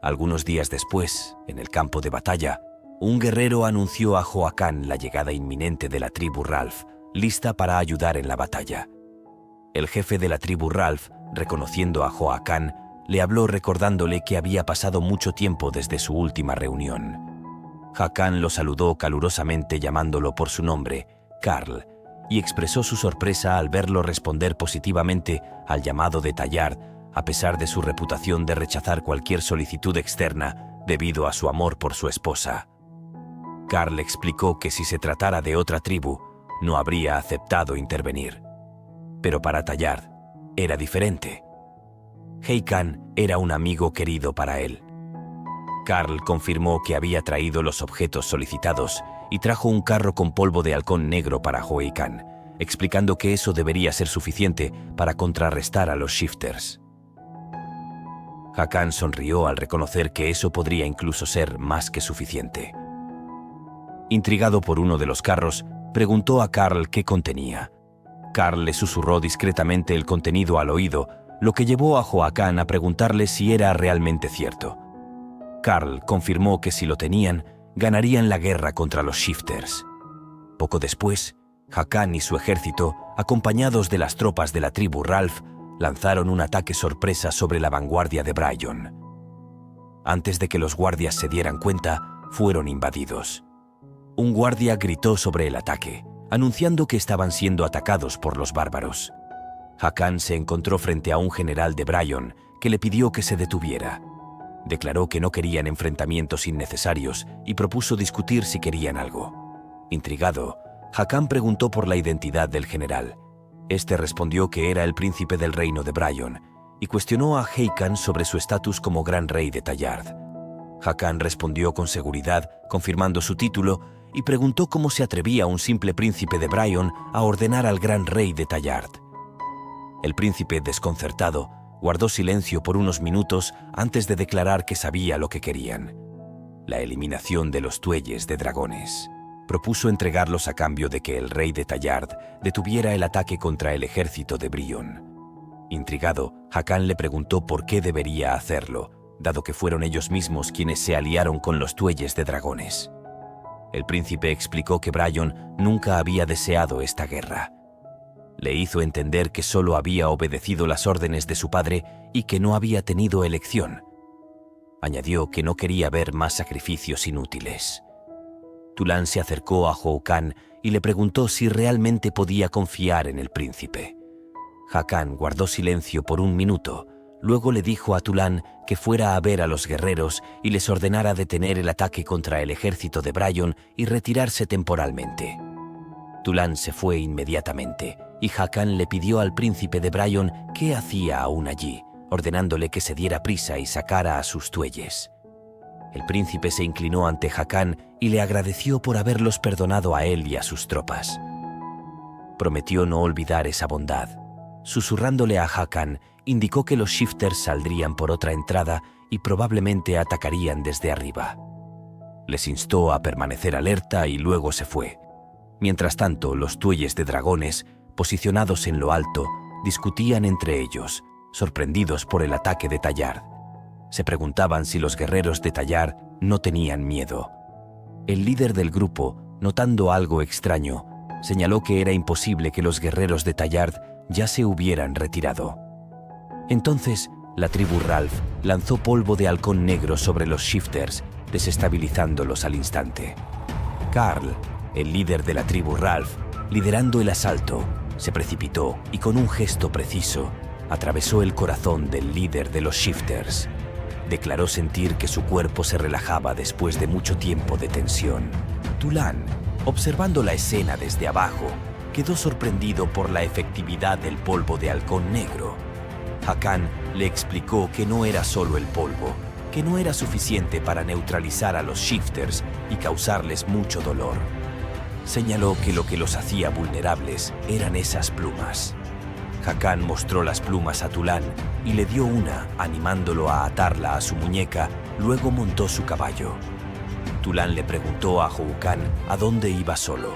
Algunos días después, en el campo de batalla, un guerrero anunció a Joacán la llegada inminente de la tribu Ralph, lista para ayudar en la batalla. El jefe de la tribu Ralph, reconociendo a Joacán, le habló recordándole que había pasado mucho tiempo desde su última reunión. Joacán lo saludó calurosamente llamándolo por su nombre, Carl, y expresó su sorpresa al verlo responder positivamente al llamado de Tallard, a pesar de su reputación de rechazar cualquier solicitud externa debido a su amor por su esposa. Carl explicó que si se tratara de otra tribu, no habría aceptado intervenir. Pero para Tallard era diferente. Joacán era un amigo querido para él. Carl confirmó que había traído los objetos solicitados y trajo un carro con polvo de halcón negro para Joacán, explicando que eso debería ser suficiente para contrarrestar a los shifters. Joacán sonrió al reconocer que eso podría incluso ser más que suficiente. Intrigado por uno de los carros, preguntó a Carl qué contenía. Carl le susurró discretamente el contenido al oído, lo que llevó a Joacán a preguntarle si era realmente cierto. Carl confirmó que si lo tenían, ganarían la guerra contra los shifters. Poco después, Joacán y su ejército, acompañados de las tropas de la tribu Ralph, lanzaron un ataque sorpresa sobre la vanguardia de Bryon. Antes de que los guardias se dieran cuenta, fueron invadidos. Un guardia gritó sobre el ataque, anunciando que estaban siendo atacados por los bárbaros. Joacán se encontró frente a un general de Bryon que le pidió que se detuviera. Declaró que no querían enfrentamientos innecesarios y propuso discutir si querían algo. Intrigado, Joacán preguntó por la identidad del general. Este respondió que era el príncipe del reino de Bryon y cuestionó a Joacán sobre su estatus como gran rey de Tallard. Joacán respondió con seguridad, confirmando su título, y preguntó cómo se atrevía un simple príncipe de Bryon a ordenar al gran rey de Tallard. El príncipe, desconcertado, guardó silencio por unos minutos antes de declarar que sabía lo que querían: la eliminación de los tuelles de dragones. Propuso entregarlos a cambio de que el rey de Tallard detuviera el ataque contra el ejército de Bryon. Intrigado, Joacán le preguntó por qué debería hacerlo, dado que fueron ellos mismos quienes se aliaron con los tuelles de dragones. El príncipe explicó que Bryon nunca había deseado esta guerra. Le hizo entender que solo había obedecido las órdenes de su padre y que no había tenido elección. Añadió que no quería ver más sacrificios inútiles. Tulán se acercó a Joacán y le preguntó si realmente podía confiar en el príncipe. Joacán guardó silencio por un minuto. Luego le dijo a Tulán que fuera a ver a los guerreros y les ordenara detener el ataque contra el ejército de Bryon y retirarse temporalmente. Tulán se fue inmediatamente y Joacán le pidió al príncipe de Bryon qué hacía aún allí, ordenándole que se diera prisa y sacara a sus tuelles. El príncipe se inclinó ante Joacán y le agradeció por haberlos perdonado a él y a sus tropas. Prometió no olvidar esa bondad. Susurrándole a Joacán, indicó que los shifters saldrían por otra entrada y probablemente atacarían desde arriba. Les instó a permanecer alerta y luego se fue. Mientras tanto, los tuelles de dragones, posicionados en lo alto, discutían entre ellos, sorprendidos por el ataque de Tallard. Se preguntaban si los guerreros de Tallard no tenían miedo. El líder del grupo, notando algo extraño, señaló que era imposible que los guerreros de Tallard ya se hubieran retirado. Entonces, la tribu Ralph lanzó polvo de halcón negro sobre los shifters, desestabilizándolos al instante. Carl, el líder de la tribu Ralph, liderando el asalto, se precipitó y con un gesto preciso atravesó el corazón del líder de los shifters. Declaró sentir que su cuerpo se relajaba después de mucho tiempo de tensión. Tulán, observando la escena desde abajo, quedó sorprendido por la efectividad del polvo de halcón negro. Joacán le explicó que no era solo el polvo, que no era suficiente para neutralizar a los shifters y causarles mucho dolor. Señaló que lo que los hacía vulnerables eran esas plumas. Joacán mostró las plumas a Tulán y le dio una, animándolo a atarla a su muñeca, luego montó su caballo. Tulán le preguntó a Joacán a dónde iba solo.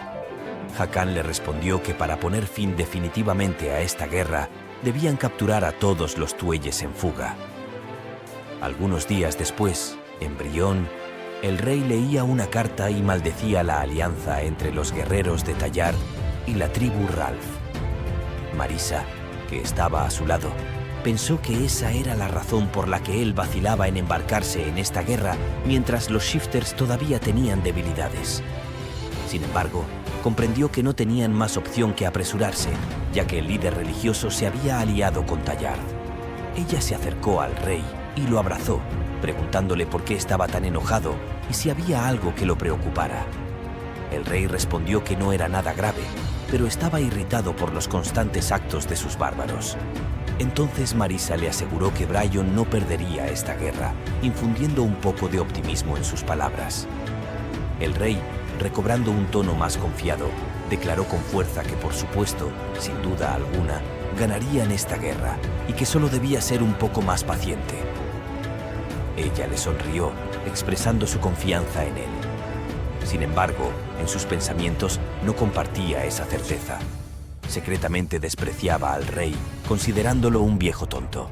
Joacán le respondió que para poner fin definitivamente a esta guerra, debían capturar a todos los tuelles en fuga. Algunos días después, en Brión, el rey leía una carta y maldecía la alianza entre los guerreros de Tallard y la tribu Ralph. Marisa, que estaba a su lado, pensó que esa era la razón por la que él vacilaba en embarcarse en esta guerra mientras los Shifters todavía tenían debilidades. Sin embargo, comprendió que no tenían más opción que apresurarse, ya que el líder religioso se había aliado con Tallard. Ella se acercó al rey y lo abrazó, preguntándole por qué estaba tan enojado y si había algo que lo preocupara. El rey respondió que no era nada grave, pero estaba irritado por los constantes actos de sus bárbaros. Entonces Marisa le aseguró que Brion no perdería esta guerra, infundiendo un poco de optimismo en sus palabras. El rey, recobrando un tono más confiado, declaró con fuerza que, por supuesto, sin duda alguna, ganarían esta guerra y que solo debía ser un poco más paciente. Ella le sonrió, expresando su confianza en él. Sin embargo, en sus pensamientos no compartía esa certeza. Secretamente despreciaba al rey, considerándolo un viejo tonto.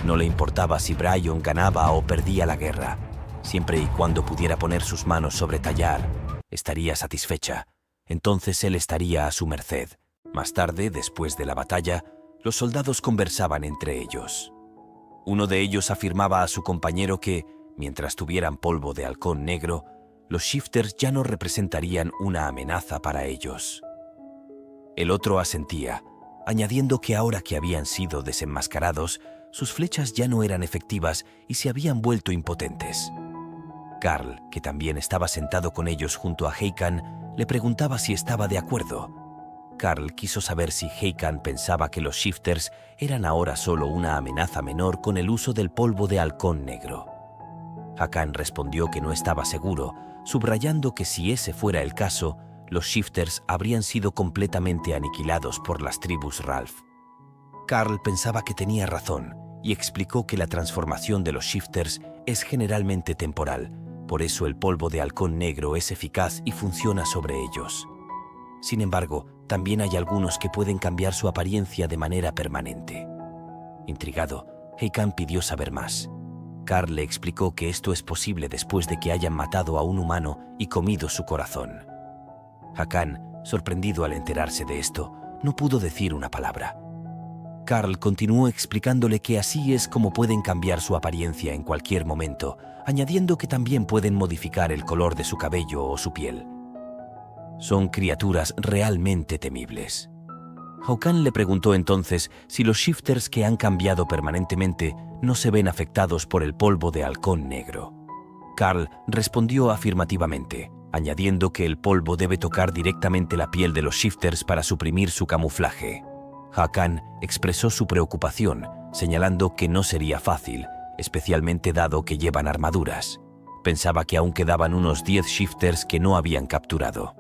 No le importaba si Brion ganaba o perdía la guerra. Siempre y cuando pudiera poner sus manos sobre Tallard, estaría satisfecha. Entonces él estaría a su merced. Más tarde, después de la batalla, los soldados conversaban entre ellos. Uno de ellos afirmaba a su compañero que, mientras tuvieran polvo de halcón negro, los Shifters ya no representarían una amenaza para ellos. El otro asentía, añadiendo que ahora que habían sido desenmascarados, sus flechas ya no eran efectivas y se habían vuelto impotentes. Karl, que también estaba sentado con ellos junto a Hakon, le preguntaba si estaba de acuerdo. Karl quiso saber si Hakon pensaba que los Shifters eran ahora solo una amenaza menor con el uso del polvo de halcón negro. Hakon respondió que no estaba seguro, subrayando que si ese fuera el caso, los Shifters habrían sido completamente aniquilados por las tribus Ralph. Karl pensaba que tenía razón y explicó que la transformación de los Shifters es generalmente temporal, por eso el polvo de halcón negro es eficaz y funciona sobre ellos. Sin embargo, también hay algunos que pueden cambiar su apariencia de manera permanente. Intrigado, Hakon pidió saber más. Karl le explicó que esto es posible después de que hayan matado a un humano y comido su corazón. Hakon, sorprendido al enterarse de esto, no pudo decir una palabra. Karl continuó explicándole que así es como pueden cambiar su apariencia en cualquier momento, añadiendo que también pueden modificar el color de su cabello o su piel. Son criaturas realmente temibles. Hakon le preguntó entonces si los Shifters que han cambiado permanentemente no se ven afectados por el polvo de halcón negro. Karl respondió afirmativamente, añadiendo que el polvo debe tocar directamente la piel de los Shifters para suprimir su camuflaje. Hakon expresó su preocupación, señalando que no sería fácil, especialmente dado que llevan armaduras. Pensaba que aún quedaban unos 10 Shifters que no habían capturado.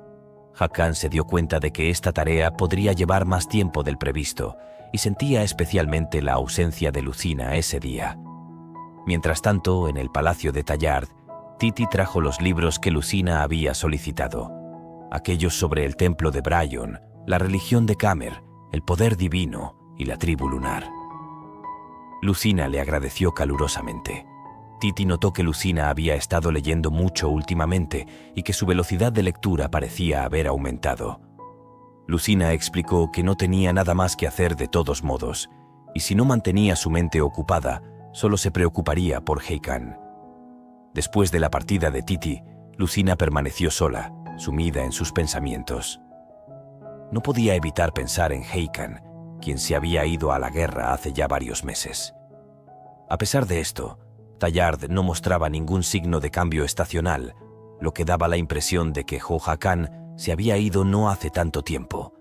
Hakon se dio cuenta de que esta tarea podría llevar más tiempo del previsto y sentía especialmente la ausencia de Lucina ese día. Mientras tanto, en el palacio de Tallard, Titi trajo los libros que Lucina había solicitado, aquellos sobre el templo de Brion, la religión de Camer, el poder divino y la tribu lunar. Lucina le agradeció calurosamente. Titi notó que Lucina había estado leyendo mucho últimamente y que su velocidad de lectura parecía haber aumentado. Lucina explicó que no tenía nada más que hacer de todos modos, y si no mantenía su mente ocupada, solo se preocuparía por Hakon. Después de la partida de Titi, Lucina permaneció sola, sumida en sus pensamientos. No podía evitar pensar en Hakon, quien se había ido a la guerra hace ya varios meses. A pesar de esto, Tallard no mostraba ningún signo de cambio estacional, lo que daba la impresión de que Hakon se había ido no hace tanto tiempo.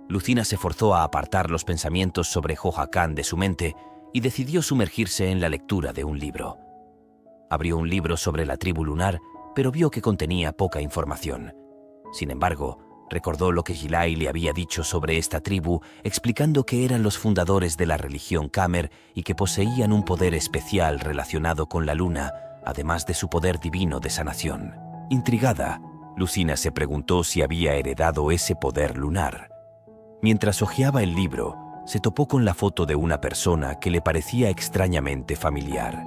Lucina se forzó a apartar los pensamientos sobre Hakon de su mente y decidió sumergirse en la lectura de un libro. Abrió un libro sobre la tribu lunar, pero vio que contenía poca información. Sin embargo, recordó lo que Gilai le había dicho sobre esta tribu, explicando que eran los fundadores de la religión Camer y que poseían un poder especial relacionado con la luna, además de su poder divino de sanación. Intrigada, Lucina se preguntó si había heredado ese poder lunar. Mientras hojeaba el libro, se topó con la foto de una persona que le parecía extrañamente familiar.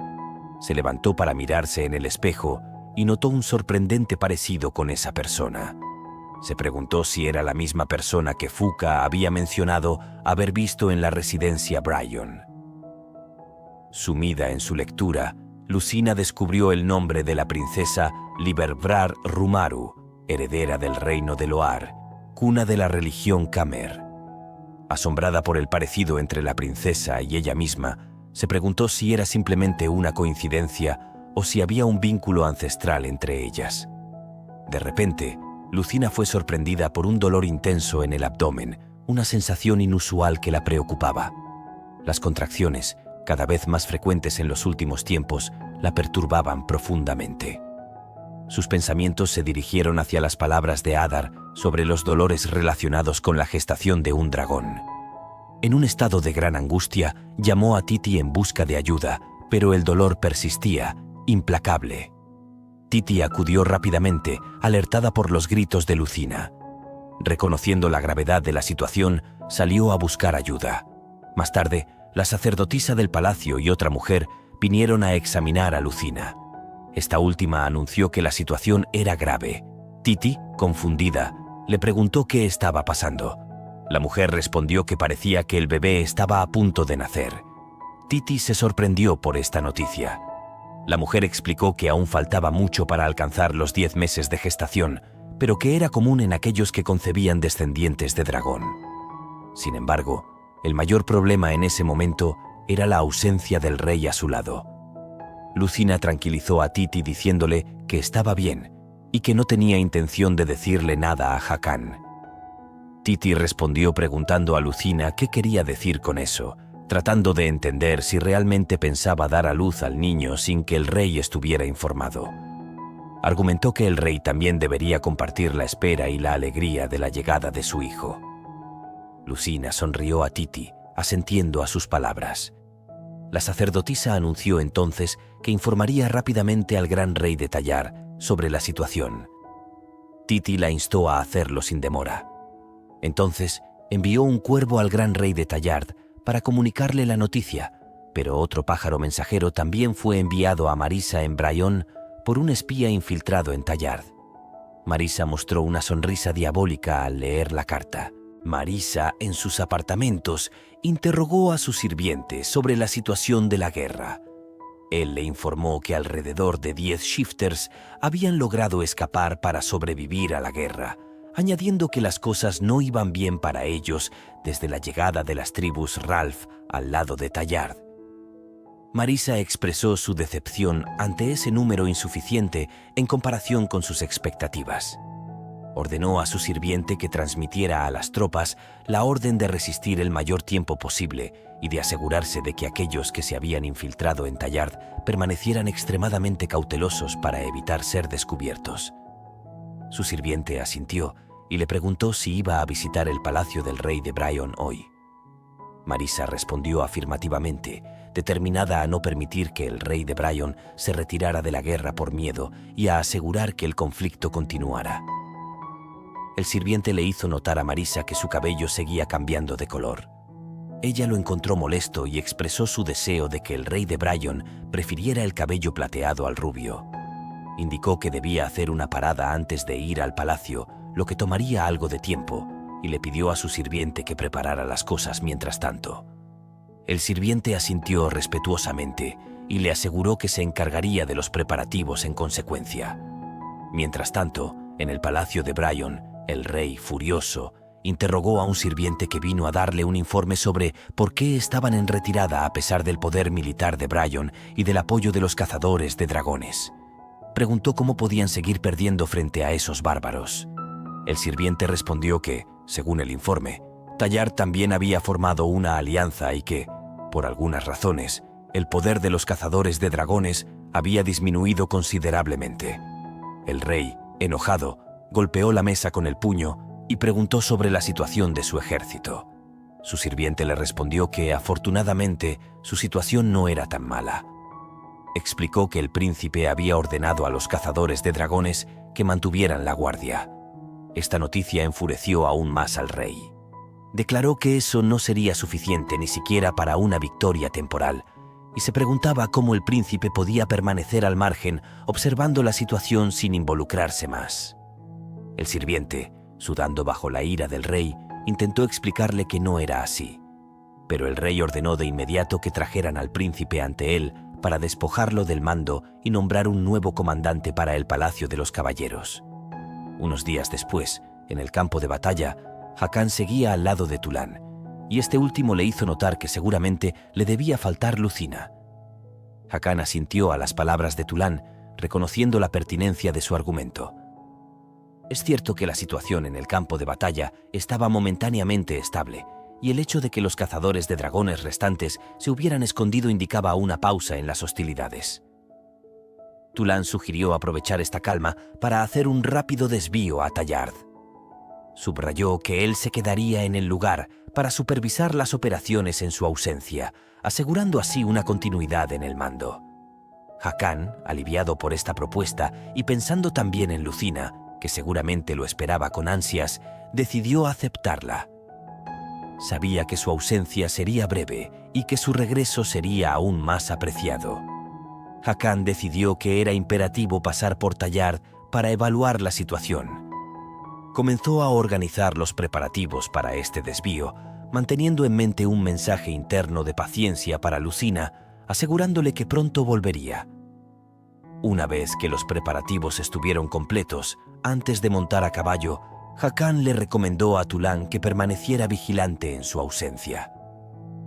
Se levantó para mirarse en el espejo y notó un sorprendente parecido con esa persona. Se preguntó si era la misma persona que Fuka había mencionado haber visto en la residencia Bryan. Sumida en su lectura, Lucina descubrió el nombre de la princesa Libervrar Rumaru, heredera del reino de Loar, cuna de la religión Khmer. Asombrada por el parecido entre la princesa y ella misma, se preguntó si era simplemente una coincidencia o si había un vínculo ancestral entre ellas. De repente, Lucina fue sorprendida por un dolor intenso en el abdomen, una sensación inusual que la preocupaba. Las contracciones, cada vez más frecuentes en los últimos tiempos, la perturbaban profundamente. Sus pensamientos se dirigieron hacia las palabras de Adar sobre los dolores relacionados con la gestación de un dragón. En un estado de gran angustia, llamó a Titi en busca de ayuda, pero el dolor persistía, implacable. Titi acudió rápidamente, alertada por los gritos de Lucina. Reconociendo la gravedad de la situación, salió a buscar ayuda. Más tarde, la sacerdotisa del palacio y otra mujer vinieron a examinar a Lucina. Esta última anunció que la situación era grave. Titi, confundida, le preguntó qué estaba pasando. La mujer respondió que parecía que el bebé estaba a punto de nacer. Titi se sorprendió por esta noticia. La mujer explicó que aún faltaba mucho para alcanzar los 10 meses de gestación, pero que era común en aquellos que concebían descendientes de dragón. Sin embargo, el mayor problema en ese momento era la ausencia del rey a su lado. Lucina tranquilizó a Titi diciéndole que estaba bien y que no tenía intención de decirle nada a Hakan. Titi respondió preguntando a Lucina qué quería decir con eso, tratando de entender si realmente pensaba dar a luz al niño sin que el rey estuviera informado. Argumentó que el rey también debería compartir la espera y la alegría de la llegada de su hijo. Lucina sonrió a Titi, asentiendo a sus palabras. La sacerdotisa anunció entonces que informaría rápidamente al gran rey de Tayar sobre la situación. Titi la instó a hacerlo sin demora. Entonces envió un cuervo al gran rey de Tayard para comunicarle la noticia, pero otro pájaro mensajero también fue enviado a Marisa en Bryan por un espía infiltrado en Tayard. Marisa mostró una sonrisa diabólica al leer la carta. Marisa, en sus apartamentos, interrogó a su sirviente sobre la situación de la guerra. Él le informó que alrededor de 10 shifters habían logrado escapar para sobrevivir a la guerra, añadiendo que las cosas no iban bien para ellos desde la llegada de las tribus Ralph al lado de Tayard. Marisa expresó su decepción ante ese número insuficiente en comparación con sus expectativas. Ordenó a su sirviente que transmitiera a las tropas la orden de resistir el mayor tiempo posible y de asegurarse de que aquellos que se habían infiltrado en Tayard permanecieran extremadamente cautelosos para evitar ser descubiertos. Su sirviente asintió y le preguntó si iba a visitar el palacio del rey de Bryan hoy. Marisa respondió afirmativamente, determinada a no permitir que el rey de Bryan se retirara de la guerra por miedo y a asegurar que el conflicto continuara. El sirviente le hizo notar a Marisa que su cabello seguía cambiando de color. Ella lo encontró molesto y expresó su deseo de que el rey de Bryan prefiriera el cabello plateado al rubio. Indicó que debía hacer una parada antes de ir al palacio, lo que tomaría algo de tiempo, y le pidió a su sirviente que preparara las cosas mientras tanto. El sirviente asintió respetuosamente y le aseguró que se encargaría de los preparativos en consecuencia. Mientras tanto, en el palacio de Bryan, el rey, furioso, interrogó a un sirviente que vino a darle un informe sobre por qué estaban en retirada a pesar del poder militar de Bryan y del apoyo de los cazadores de dragones. Preguntó cómo podían seguir perdiendo frente a esos bárbaros. El sirviente respondió que, según el informe, Tayard también había formado una alianza y que, por algunas razones, el poder de los cazadores de dragones había disminuido considerablemente. El rey, enojado, golpeó la mesa con el puño y preguntó sobre la situación de su ejército. Su sirviente le respondió que, afortunadamente, su situación no era tan mala. Explicó que el príncipe había ordenado a los cazadores de dragones que mantuvieran la guardia. Esta noticia enfureció aún más al rey. Declaró que eso no sería suficiente ni siquiera para una victoria temporal y se preguntaba cómo el príncipe podía permanecer al margen observando la situación sin involucrarse más. El sirviente, sudando bajo la ira del rey, intentó explicarle que no era así, pero el rey ordenó de inmediato que trajeran al príncipe ante él para despojarlo del mando y nombrar un nuevo comandante para el Palacio de los Caballeros. Unos días después, en el campo de batalla, Hakan seguía al lado de Tulán, y este último le hizo notar que seguramente le debía faltar Lucina. Hakan asintió a las palabras de Tulán, reconociendo la pertinencia de su argumento. Es cierto que la situación en el campo de batalla estaba momentáneamente estable, y el hecho de que los cazadores de dragones restantes se hubieran escondido indicaba una pausa en las hostilidades. Tulán sugirió aprovechar esta calma para hacer un rápido desvío a Tallard. Subrayó que él se quedaría en el lugar para supervisar las operaciones en su ausencia, asegurando así una continuidad en el mando. Hakan, aliviado por esta propuesta y pensando también en Lucina, que seguramente lo esperaba con ansias, decidió aceptarla. Sabía que su ausencia sería breve y que su regreso sería aún más apreciado. Hakan decidió que era imperativo pasar por Tallard para evaluar la situación. Comenzó a organizar los preparativos para este desvío, manteniendo en mente un mensaje interno de paciencia para Lucina, asegurándole que pronto volvería. Una vez que los preparativos estuvieron completos, antes de montar a caballo, Hakan le recomendó a Tulán que permaneciera vigilante en su ausencia.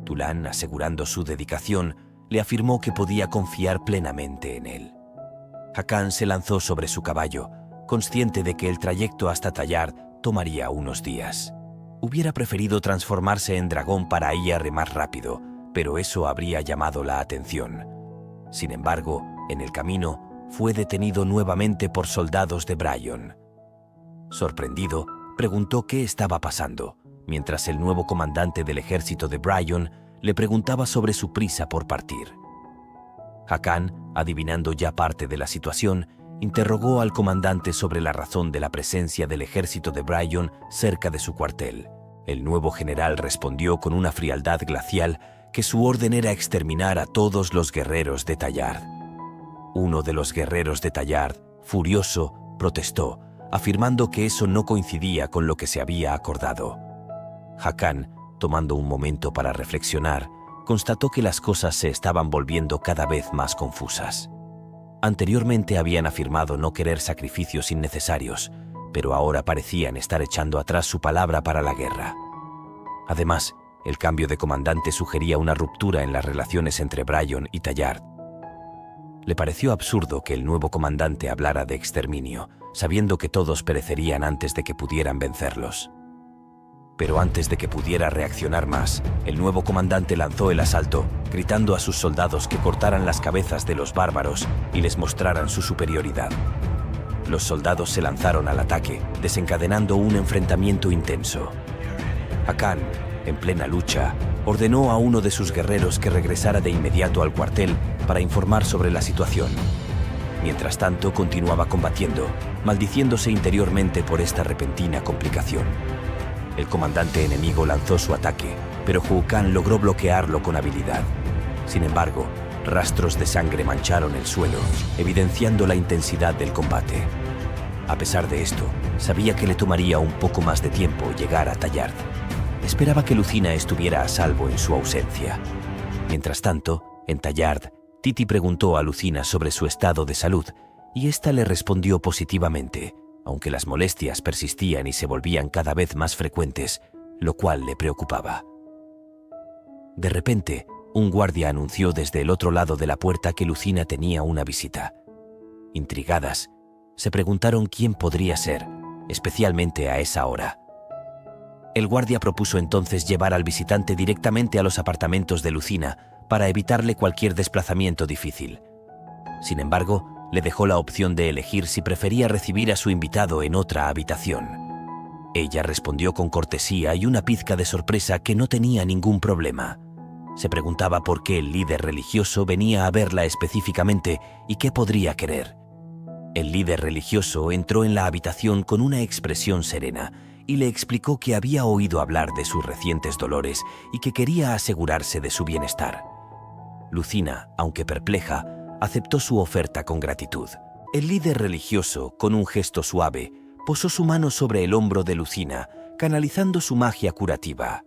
Tulán, asegurando su dedicación, le afirmó que podía confiar plenamente en él. Hakan se lanzó sobre su caballo, consciente de que el trayecto hasta Tallard tomaría unos días. Hubiera preferido transformarse en dragón para ir más rápido, pero eso habría llamado la atención. Sin embargo, en el camino, fue detenido nuevamente por soldados de Bryon. Sorprendido, preguntó qué estaba pasando, mientras el nuevo comandante del ejército de Bryon le preguntaba sobre su prisa por partir. Hakan, adivinando ya parte de la situación, interrogó al comandante sobre la razón de la presencia del ejército de Bryon cerca de su cuartel. El nuevo general respondió con una frialdad glacial que su orden era exterminar a todos los guerreros de Tallard. Uno de los guerreros de Tallard, furioso, protestó, afirmando que eso no coincidía con lo que se había acordado. Hakan, tomando un momento para reflexionar, constató que las cosas se estaban volviendo cada vez más confusas. Anteriormente habían afirmado no querer sacrificios innecesarios, pero ahora parecían estar echando atrás su palabra para la guerra. Además, el cambio de comandante sugería una ruptura en las relaciones entre Bryon y Tallard. Le pareció absurdo que el nuevo comandante hablara de exterminio, sabiendo que todos perecerían antes de que pudieran vencerlos. Pero antes de que pudiera reaccionar más, el nuevo comandante lanzó el asalto, gritando a sus soldados que cortaran las cabezas de los bárbaros y les mostraran su superioridad. Los soldados se lanzaron al ataque, desencadenando un enfrentamiento intenso. Hakan, en plena lucha, ordenó a uno de sus guerreros que regresara de inmediato al cuartel para informar sobre la situación. Mientras tanto, continuaba combatiendo, maldiciéndose interiormente por esta repentina complicación. El comandante enemigo lanzó su ataque, pero Hakan logró bloquearlo con habilidad. Sin embargo, rastros de sangre mancharon el suelo, evidenciando la intensidad del combate. A pesar de esto, sabía que le tomaría un poco más de tiempo llegar a Tallard. Esperaba que Lucina estuviera a salvo en su ausencia. Mientras tanto, en Tallard, Titi preguntó a Lucina sobre su estado de salud, y ésta le respondió positivamente, aunque las molestias persistían y se volvían cada vez más frecuentes, lo cual le preocupaba. De repente, un guardia anunció desde el otro lado de la puerta que Lucina tenía una visita. Intrigadas, se preguntaron quién podría ser, especialmente a esa hora. El guardia propuso entonces llevar al visitante directamente a los apartamentos de Lucina para evitarle cualquier desplazamiento difícil. Sin embargo, le dejó la opción de elegir si prefería recibir a su invitado en otra habitación. Ella respondió con cortesía y una pizca de sorpresa que no tenía ningún problema. Se preguntaba por qué el líder religioso venía a verla específicamente y qué podría querer. El líder religioso entró en la habitación con una expresión serena y le explicó que había oído hablar de sus recientes dolores y que quería asegurarse de su bienestar. Lucina, aunque perpleja, aceptó su oferta con gratitud. El líder religioso, con un gesto suave, posó su mano sobre el hombro de Lucina, canalizando su magia curativa.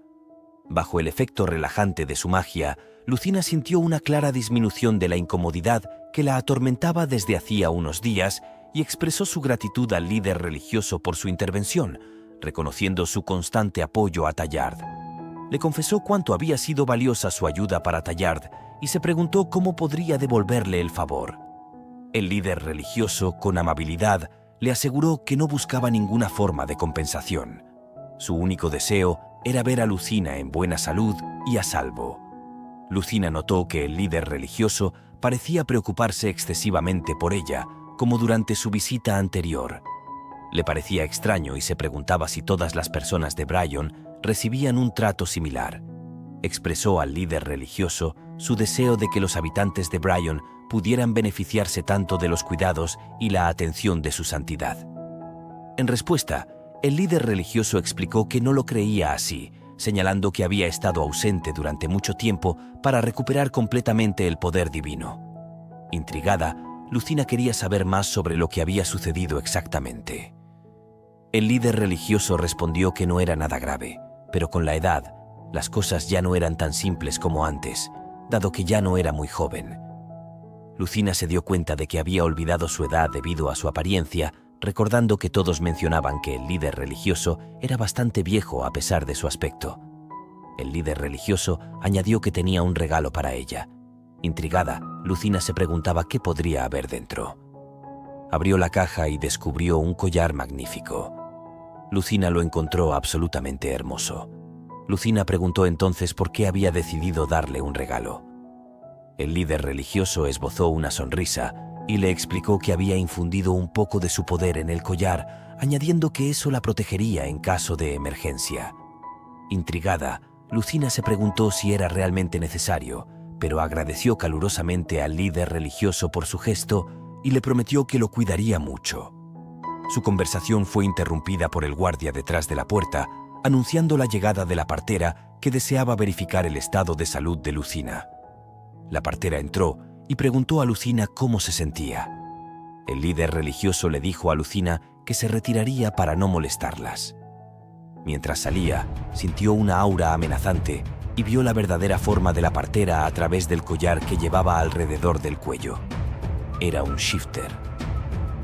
Bajo el efecto relajante de su magia, Lucina sintió una clara disminución de la incomodidad que la atormentaba desde hacía unos días y expresó su gratitud al líder religioso por su intervención, reconociendo su constante apoyo a Tallard. Le confesó cuánto había sido valiosa su ayuda para Tallard y se preguntó cómo podría devolverle el favor. El líder religioso, con amabilidad, le aseguró que no buscaba ninguna forma de compensación. Su único deseo era ver a Lucina en buena salud y a salvo. Lucina notó que el líder religioso parecía preocuparse excesivamente por ella, como durante su visita anterior. Le parecía extraño y se preguntaba si todas las personas de Bryan recibían un trato similar. Expresó al líder religioso su deseo de que los habitantes de Bryan pudieran beneficiarse tanto de los cuidados y la atención de su santidad. En respuesta, el líder religioso explicó que no lo creía así, señalando que había estado ausente durante mucho tiempo para recuperar completamente el poder divino. Intrigada, Lucina quería saber más sobre lo que había sucedido exactamente. El líder religioso respondió que no era nada grave, pero con la edad, las cosas ya no eran tan simples como antes, dado que ya no era muy joven. Lucina se dio cuenta de que había olvidado su edad debido a su apariencia, recordando que todos mencionaban que el líder religioso era bastante viejo a pesar de su aspecto. El líder religioso añadió que tenía un regalo para ella. Intrigada, Lucina se preguntaba qué podría haber dentro. Abrió la caja y descubrió un collar magnífico. Lucina lo encontró absolutamente hermoso. Lucina preguntó entonces por qué había decidido darle un regalo. El líder religioso esbozó una sonrisa y le explicó que había infundido un poco de su poder en el collar, añadiendo que eso la protegería en caso de emergencia. Intrigada, Lucina se preguntó si era realmente necesario, pero agradeció calurosamente al líder religioso por su gesto y le prometió que lo cuidaría mucho. Su conversación fue interrumpida por el guardia detrás de la puerta, anunciando la llegada de la partera que deseaba verificar el estado de salud de Lucina. La partera entró y preguntó a Lucina cómo se sentía. El líder religioso le dijo a Lucina que se retiraría para no molestarlas. Mientras salía, sintió una aura amenazante y vio la verdadera forma de la partera a través del collar que llevaba alrededor del cuello. Era un shifter.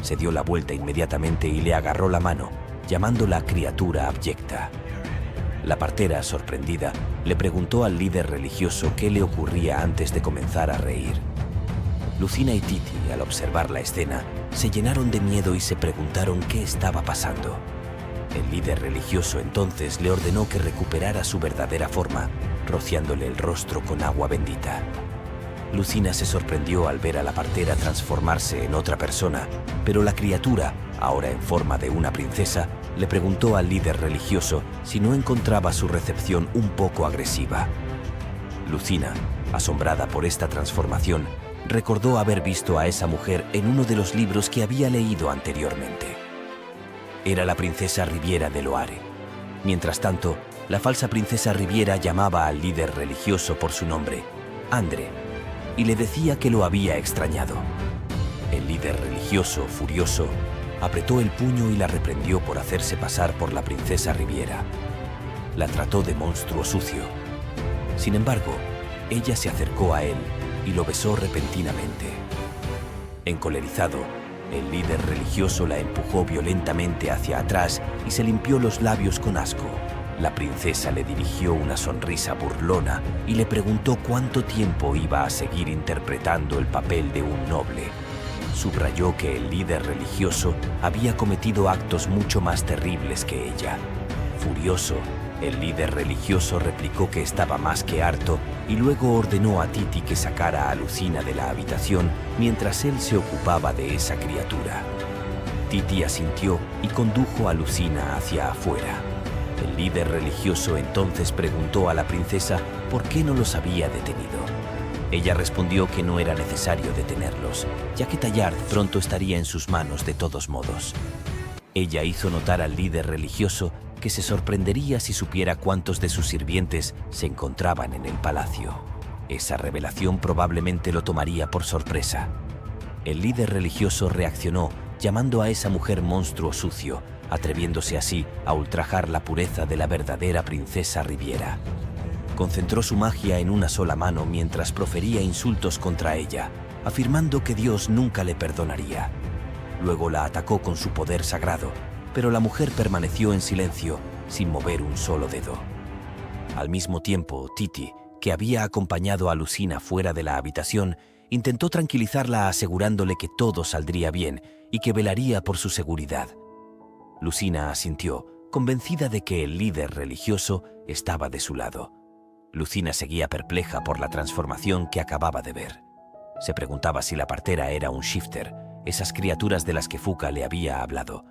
Se dio la vuelta inmediatamente y le agarró la mano, llamándola criatura abyecta. La partera, sorprendida, le preguntó al líder religioso qué le ocurría antes de comenzar a reír. Lucina y Titi, al observar la escena, se llenaron de miedo y se preguntaron qué estaba pasando. El líder religioso entonces le ordenó que recuperara su verdadera forma, rociándole el rostro con agua bendita. Lucina se sorprendió al ver a la partera transformarse en otra persona, pero la criatura, ahora en forma de una princesa, le preguntó al líder religioso si no encontraba su recepción un poco agresiva. Lucina, asombrada por esta transformación, recordó haber visto a esa mujer en uno de los libros que había leído anteriormente. Era la princesa Riviera de Loare. Mientras tanto, la falsa princesa Riviera llamaba al líder religioso por su nombre, Andre, y le decía que lo había extrañado. El líder religioso, furioso, apretó el puño y la reprendió por hacerse pasar por la princesa Riviera. La trató de monstruo sucio. Sin embargo, ella se acercó a él y lo besó repentinamente. Encolerizado, el líder religioso la empujó violentamente hacia atrás y se limpió los labios con asco. La princesa le dirigió una sonrisa burlona y le preguntó cuánto tiempo iba a seguir interpretando el papel de un noble. Subrayó que el líder religioso había cometido actos mucho más terribles que ella. Furioso, el líder religioso replicó que estaba más que harto y luego ordenó a Titi que sacara a Lucina de la habitación mientras él se ocupaba de esa criatura. Titi asintió y condujo a Lucina hacia afuera. El líder religioso entonces preguntó a la princesa por qué no los había detenido. Ella respondió que no era necesario detenerlos, ya que Tallard pronto estaría en sus manos de todos modos. Ella hizo notar al líder religioso que se sorprendería si supiera cuántos de sus sirvientes se encontraban en el palacio. Esa revelación probablemente lo tomaría por sorpresa. El líder religioso reaccionó llamando a esa mujer monstruo sucio, atreviéndose así a ultrajar la pureza de la verdadera princesa Riviera. Concentró su magia en una sola mano mientras profería insultos contra ella, afirmando que Dios nunca le perdonaría. Luego la atacó con su poder sagrado, pero la mujer permaneció en silencio, sin mover un solo dedo. Al mismo tiempo, Titi, que había acompañado a Lucina fuera de la habitación, intentó tranquilizarla asegurándole que todo saldría bien y que velaría por su seguridad. Lucina asintió, convencida de que el líder religioso estaba de su lado. Lucina seguía perpleja por la transformación que acababa de ver. Se preguntaba si la partera era un shifter, esas criaturas de las que Fuka le había hablado.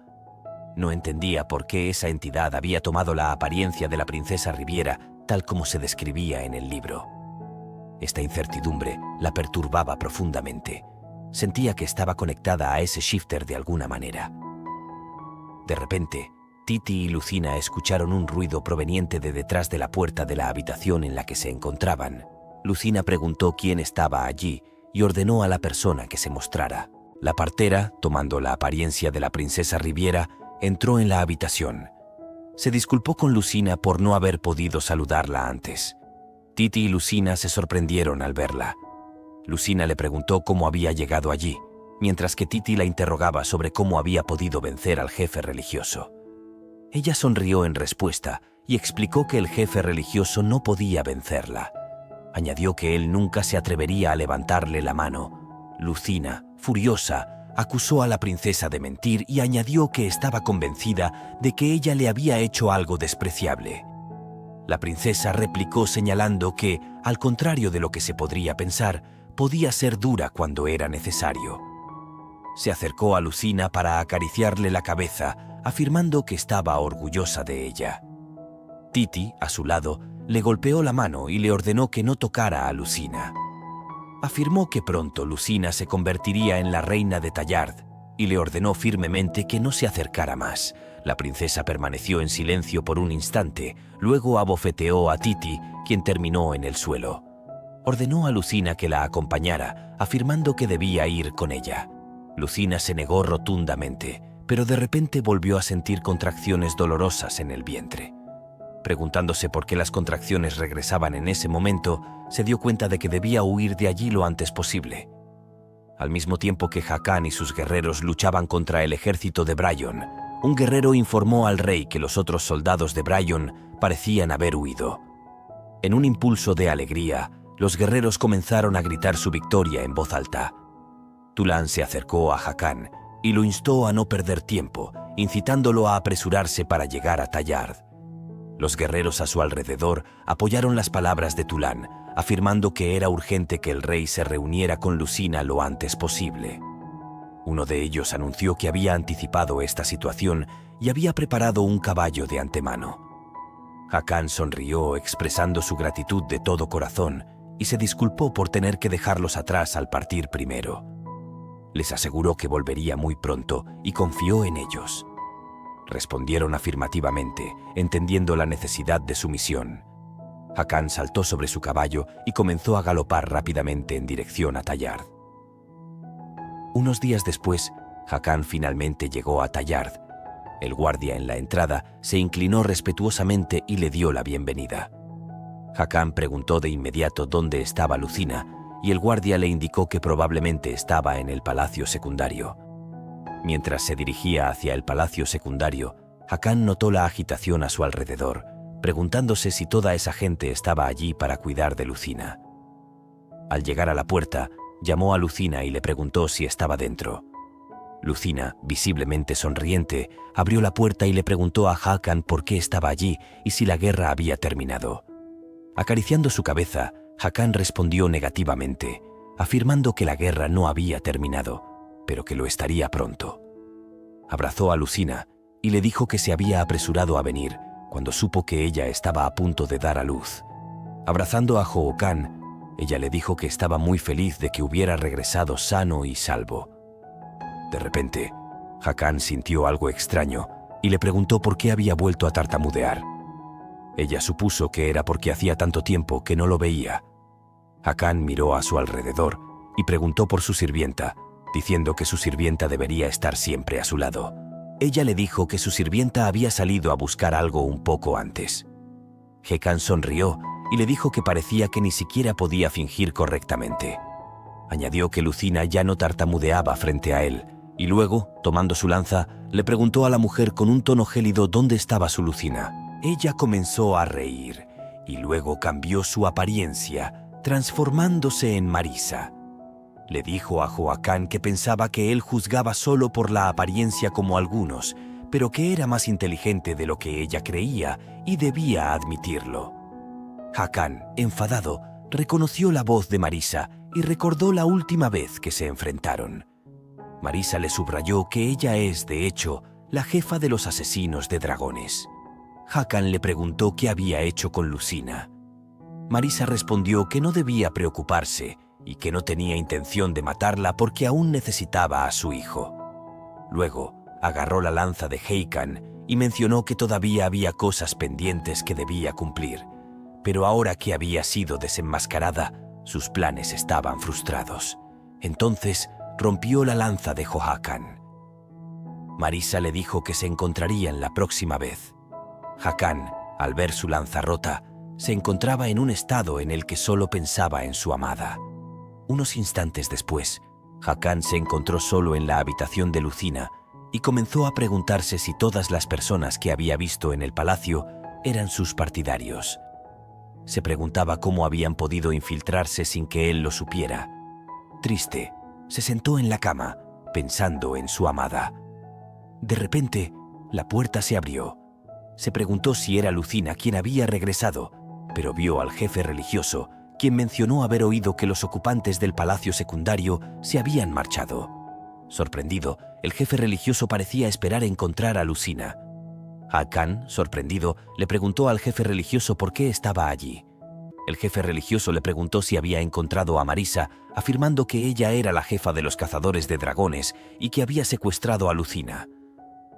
No entendía por qué esa entidad había tomado la apariencia de la princesa Riviera tal como se describía en el libro. Esta incertidumbre la perturbaba profundamente. Sentía que estaba conectada a ese shifter de alguna manera. De repente, Titi y Lucina escucharon un ruido proveniente de detrás de la puerta de la habitación en la que se encontraban. Lucina preguntó quién estaba allí y ordenó a la persona que se mostrara. La partera, tomando la apariencia de la princesa Riviera, entró en la habitación. Se disculpó con Lucina por no haber podido saludarla antes. Titi y Lucina se sorprendieron al verla. Lucina le preguntó cómo había llegado allí, mientras que Titi la interrogaba sobre cómo había podido vencer al jefe religioso. Ella sonrió en respuesta y explicó que el jefe religioso no podía vencerla. Añadió que él nunca se atrevería a levantarle la mano. Lucina, furiosa, acusó a la princesa de mentir y añadió que estaba convencida de que ella le había hecho algo despreciable. La princesa replicó señalando que, al contrario de lo que se podría pensar, podía ser dura cuando era necesario. Se acercó a Lucina para acariciarle la cabeza, afirmando que estaba orgullosa de ella. Titi, a su lado, le golpeó la mano y le ordenó que no tocara a Lucina. Afirmó que pronto Lucina se convertiría en la reina de Tallard y le ordenó firmemente que no se acercara más. La princesa permaneció en silencio por un instante, luego abofeteó a Titi, quien terminó en el suelo. Ordenó a Lucina que la acompañara, afirmando que debía ir con ella. Lucina se negó rotundamente, pero de repente volvió a sentir contracciones dolorosas en el vientre. Preguntándose por qué las contracciones regresaban en ese momento, se dio cuenta de que debía huir de allí lo antes posible. Al mismo tiempo que Hakan y sus guerreros luchaban contra el ejército de Bryon, un guerrero informó al rey que los otros soldados de Bryon parecían haber huido. En un impulso de alegría, los guerreros comenzaron a gritar su victoria en voz alta. Tulan se acercó a Hakan y lo instó a no perder tiempo, incitándolo a apresurarse para llegar a Tallard. Los guerreros a su alrededor apoyaron las palabras de Tulan, afirmando que era urgente que el rey se reuniera con Lucina lo antes posible. Uno de ellos anunció que había anticipado esta situación y había preparado un caballo de antemano. Hakan sonrió expresando su gratitud de todo corazón y se disculpó por tener que dejarlos atrás al partir primero. Les aseguró que volvería muy pronto y confió en ellos. Respondieron afirmativamente, entendiendo la necesidad de su misión. Hakan saltó sobre su caballo y comenzó a galopar rápidamente en dirección a Tallard. Unos días después, Hakan finalmente llegó a Tallard. El guardia en la entrada se inclinó respetuosamente y le dio la bienvenida. Hakan preguntó de inmediato dónde estaba Lucina y el guardia le indicó que probablemente estaba en el palacio secundario. Mientras se dirigía hacia el palacio secundario, Hakan notó la agitación a su alrededor, preguntándose si toda esa gente estaba allí para cuidar de Lucina. Al llegar a la puerta, llamó a Lucina y le preguntó si estaba dentro. Lucina, visiblemente sonriente, abrió la puerta y le preguntó a Hakan por qué estaba allí y si la guerra había terminado. Acariciando su cabeza, Hakan respondió negativamente, afirmando que la guerra no había terminado, pero que lo estaría pronto. Abrazó a Lucina y le dijo que se había apresurado a venir cuando supo que ella estaba a punto de dar a luz. Abrazando a Hokan, ella le dijo que estaba muy feliz de que hubiera regresado sano y salvo. De repente, Hakan sintió algo extraño y le preguntó por qué había vuelto a tartamudear. Ella supuso que era porque hacía tanto tiempo que no lo veía. Hakan miró a su alrededor y preguntó por su sirvienta, diciendo que su sirvienta debería estar siempre a su lado. Ella le dijo que su sirvienta había salido a buscar algo un poco antes. Hakan sonrió y le dijo que parecía que ni siquiera podía fingir correctamente. Añadió que Lucina ya no tartamudeaba frente a él, y luego, tomando su lanza, le preguntó a la mujer con un tono gélido dónde estaba su Lucina. Ella comenzó a reír, y luego cambió su apariencia, transformándose en Marisa. Le dijo a Joacán que pensaba que él juzgaba solo por la apariencia como algunos, pero que era más inteligente de lo que ella creía y debía admitirlo. Hakan, enfadado, reconoció la voz de Marisa y recordó la última vez que se enfrentaron. Marisa le subrayó que ella es, de hecho, la jefa de los asesinos de dragones. Hakan le preguntó qué había hecho con Lucina. Marisa respondió que no debía preocuparse y que no tenía intención de matarla porque aún necesitaba a su hijo. Luego, agarró la lanza de Hakan y mencionó que todavía había cosas pendientes que debía cumplir, pero ahora que había sido desenmascarada, sus planes estaban frustrados. Entonces, rompió la lanza de Joacán. Marisa le dijo que se encontrarían la próxima vez. Hakan, al ver su lanza rota, se encontraba en un estado en el que solo pensaba en su amada. Unos instantes después, Hakan se encontró solo en la habitación de Lucina y comenzó a preguntarse si todas las personas que había visto en el palacio eran sus partidarios. Se preguntaba cómo habían podido infiltrarse sin que él lo supiera. Triste, se sentó en la cama, pensando en su amada. De repente, la puerta se abrió. Se preguntó si era Lucina quien había regresado, pero vio al jefe religioso, quien mencionó haber oído que los ocupantes del palacio secundario se habían marchado. Sorprendido, el jefe religioso parecía esperar encontrar a Lucina. Hakan, sorprendido, le preguntó al jefe religioso por qué estaba allí. El jefe religioso le preguntó si había encontrado a Marisa, afirmando que ella era la jefa de los cazadores de dragones y que había secuestrado a Lucina.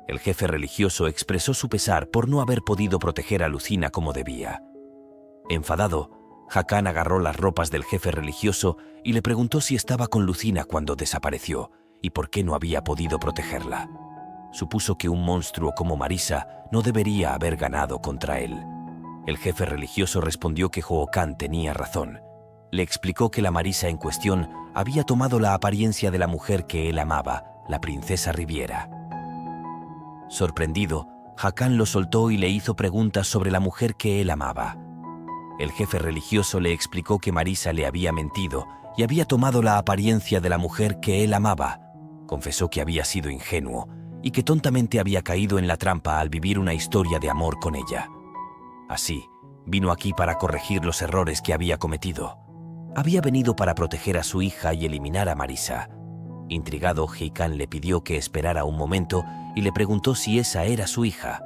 El jefe religioso expresó su pesar por no haber podido proteger a Lucina como debía. Enfadado, Hakan agarró las ropas del jefe religioso y le preguntó si estaba con Lucina cuando desapareció y por qué no había podido protegerla. Supuso que un monstruo como Marisa no debería haber ganado contra él. El jefe religioso respondió que Joacán tenía razón. Le explicó que la Marisa en cuestión había tomado la apariencia de la mujer que él amaba, la princesa Riviera. Sorprendido, Hakan lo soltó y le hizo preguntas sobre la mujer que él amaba. El jefe religioso le explicó que Marisa le había mentido y había tomado la apariencia de la mujer que él amaba. Confesó que había sido ingenuo y que tontamente había caído en la trampa al vivir una historia de amor con ella. Así, vino aquí para corregir los errores que había cometido. Había venido para proteger a su hija y eliminar a Marisa. Intrigado, Hakan le pidió que esperara un momento y le preguntó si esa era su hija.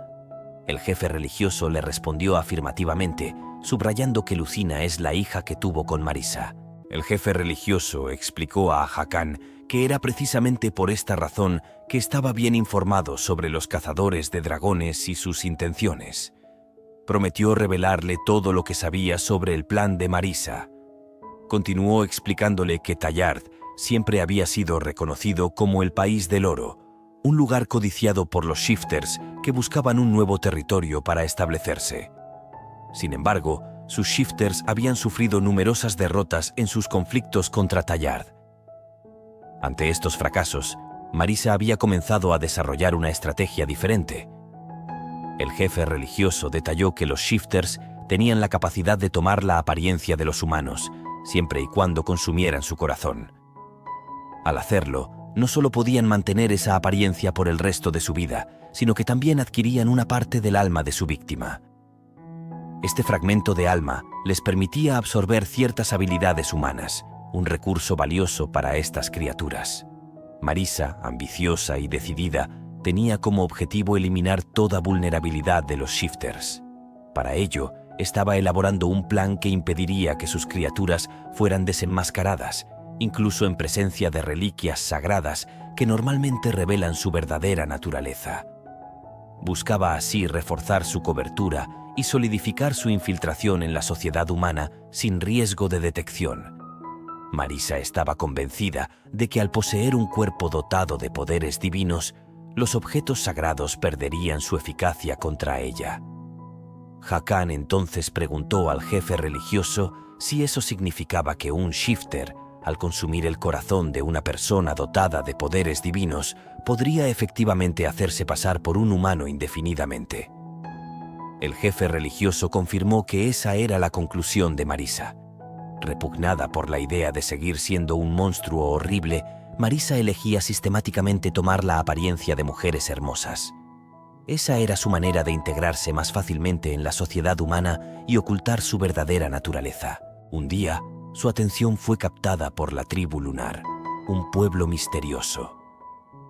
El jefe religioso le respondió afirmativamente, subrayando que Lucina es la hija que tuvo con Marisa. El jefe religioso explicó a Hakan que era precisamente por esta razón que estaba bien informado sobre los cazadores de dragones y sus intenciones. Prometió revelarle todo lo que sabía sobre el plan de Marisa. Continuó explicándole que Tallard siempre había sido reconocido como el país del oro, un lugar codiciado por los shifters que buscaban un nuevo territorio para establecerse. Sin embargo, sus shifters habían sufrido numerosas derrotas en sus conflictos contra Tallard. Ante estos fracasos, Marisa había comenzado a desarrollar una estrategia diferente. El jefe religioso detalló que los shifters tenían la capacidad de tomar la apariencia de los humanos, siempre y cuando consumieran su corazón. Al hacerlo, no solo podían mantener esa apariencia por el resto de su vida, sino que también adquirían una parte del alma de su víctima. Este fragmento de alma les permitía absorber ciertas habilidades humanas, un recurso valioso para estas criaturas. Marisa, ambiciosa y decidida, tenía como objetivo eliminar toda vulnerabilidad de los shifters. Para ello, estaba elaborando un plan que impediría que sus criaturas fueran desenmascaradas, incluso en presencia de reliquias sagradas que normalmente revelan su verdadera naturaleza. Buscaba así reforzar su cobertura y solidificar su infiltración en la sociedad humana sin riesgo de detección. Marisa estaba convencida de que al poseer un cuerpo dotado de poderes divinos, los objetos sagrados perderían su eficacia contra ella. Hakan entonces preguntó al jefe religioso si eso significaba que un shifter, al consumir el corazón de una persona dotada de poderes divinos, podría efectivamente hacerse pasar por un humano indefinidamente. El jefe religioso confirmó que esa era la conclusión de Marisa. Repugnada por la idea de seguir siendo un monstruo horrible, Marisa elegía sistemáticamente tomar la apariencia de mujeres hermosas. Esa era su manera de integrarse más fácilmente en la sociedad humana y ocultar su verdadera naturaleza. Un día, su atención fue captada por la tribu lunar, un pueblo misterioso.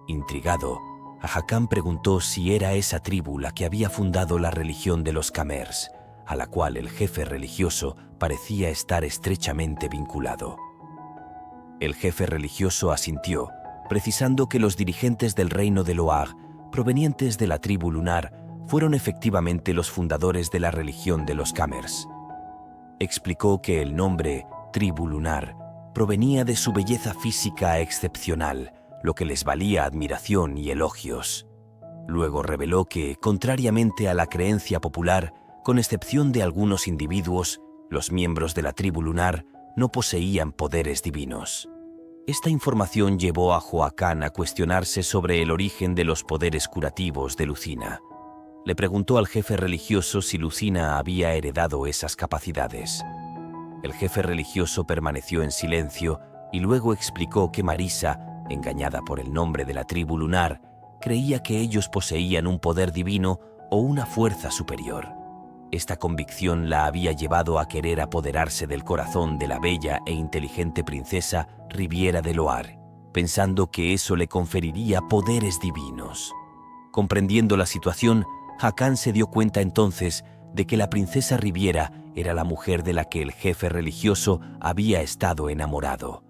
Intrigado, Hakan preguntó si era esa tribu la que había fundado la religión de los Khmers, a la cual el jefe religioso parecía estar estrechamente vinculado. El jefe religioso asintió, precisando que los dirigentes del reino de Loag, provenientes de la tribu lunar, fueron efectivamente los fundadores de la religión de los Khmers. Explicó que el nombre tribu lunar provenía de su belleza física excepcional, lo que les valía admiración y elogios. Luego reveló que, contrariamente a la creencia popular, con excepción de algunos individuos, los miembros de la tribu lunar no poseían poderes divinos. Esta información llevó a Hakan a cuestionarse sobre el origen de los poderes curativos de Lucina. Le preguntó al jefe religioso si Lucina había heredado esas capacidades. El jefe religioso permaneció en silencio y luego explicó que Marisa, engañada por el nombre de la tribu lunar, creía que ellos poseían un poder divino o una fuerza superior. Esta convicción la había llevado a querer apoderarse del corazón de la bella e inteligente princesa Riviera de Loar, pensando que eso le conferiría poderes divinos. Comprendiendo la situación, Hakan se dio cuenta entonces de que la princesa Riviera era la mujer de la que el jefe religioso había estado enamorado.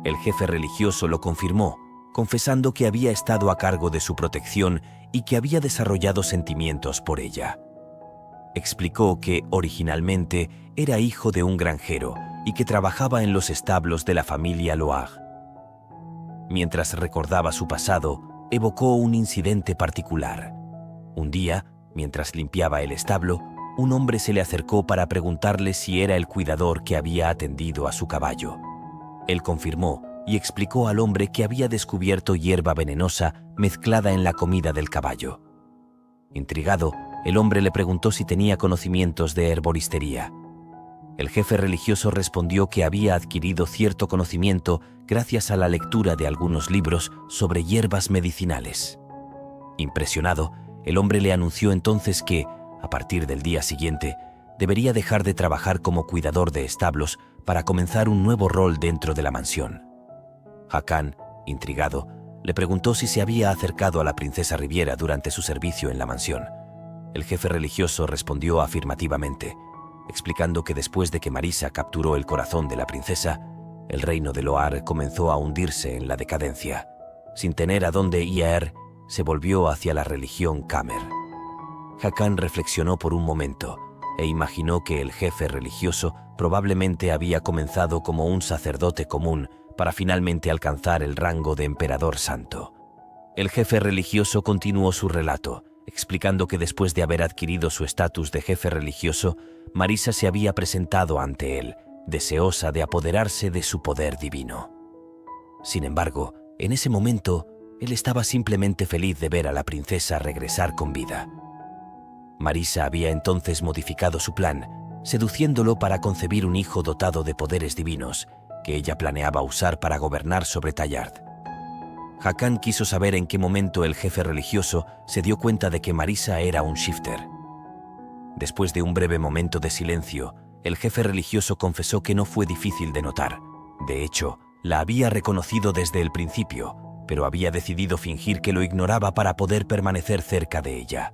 El jefe religioso lo confirmó, confesando que había estado a cargo de su protección y que había desarrollado sentimientos por ella. Explicó que, originalmente, era hijo de un granjero y que trabajaba en los establos de la familia Loag. Mientras recordaba su pasado, evocó un incidente particular. Un día, mientras limpiaba el establo, un hombre se le acercó para preguntarle si era el cuidador que había atendido a su caballo. Él confirmó y explicó al hombre que había descubierto hierba venenosa mezclada en la comida del caballo. Intrigado, el hombre le preguntó si tenía conocimientos de herboristería. El jefe religioso respondió que había adquirido cierto conocimiento gracias a la lectura de algunos libros sobre hierbas medicinales. Impresionado, el hombre le anunció entonces que, a partir del día siguiente, debería dejar de trabajar como cuidador de establos para comenzar un nuevo rol dentro de la mansión. Hakan, intrigado, le preguntó si se había acercado a la princesa Riviera durante su servicio en la mansión. El jefe religioso respondió afirmativamente, explicando que después de que Marisa capturó el corazón de la princesa, el reino de Loar comenzó a hundirse en la decadencia. Sin tener a dónde ir, se volvió hacia la religión Khmer. Hakan reflexionó por un momento e imaginó que el jefe religioso probablemente había comenzado como un sacerdote común para finalmente alcanzar el rango de emperador santo. El jefe religioso continuó su relato, explicando que después de haber adquirido su estatus de jefe religioso, Marisa se había presentado ante él, deseosa de apoderarse de su poder divino. Sin embargo, en ese momento, él estaba simplemente feliz de ver a la princesa regresar con vida. Marisa había entonces modificado su plan, seduciéndolo para concebir un hijo dotado de poderes divinos, que ella planeaba usar para gobernar sobre Tallard. Hakan quiso saber en qué momento el jefe religioso se dio cuenta de que Marisa era un shifter. Después de un breve momento de silencio, el jefe religioso confesó que no fue difícil de notar. De hecho, la había reconocido desde el principio, pero había decidido fingir que lo ignoraba para poder permanecer cerca de ella.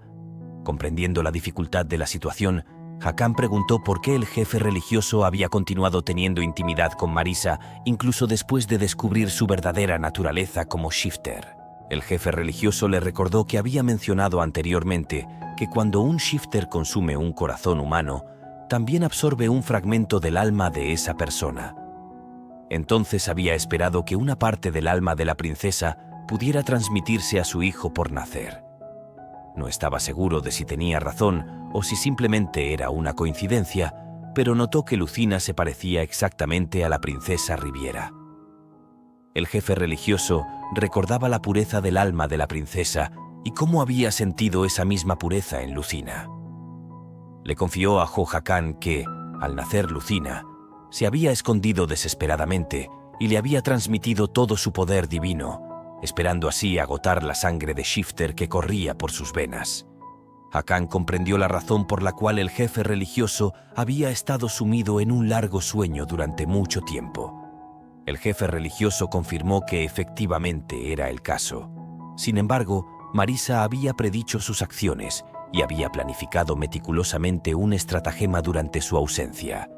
Comprendiendo la dificultad de la situación, Hakan preguntó por qué el jefe religioso había continuado teniendo intimidad con Marisa incluso después de descubrir su verdadera naturaleza como shifter. El jefe religioso le recordó que había mencionado anteriormente que cuando un shifter consume un corazón humano, también absorbe un fragmento del alma de esa persona. Entonces había esperado que una parte del alma de la princesa pudiera transmitirse a su hijo por nacer. No estaba seguro de si tenía razón o si simplemente era una coincidencia, pero notó que Lucina se parecía exactamente a la princesa Riviera. El jefe religioso recordaba la pureza del alma de la princesa y cómo había sentido esa misma pureza en Lucina. Le confió a Hohokam que, al nacer Lucina, se había escondido desesperadamente y le había transmitido todo su poder divino, esperando así agotar la sangre de Shifter que corría por sus venas. Hakan comprendió la razón por la cual el jefe religioso había estado sumido en un largo sueño durante mucho tiempo. El jefe religioso confirmó que efectivamente era el caso. Sin embargo, Marisa había predicho sus acciones y había planificado meticulosamente un estratagema durante su ausencia.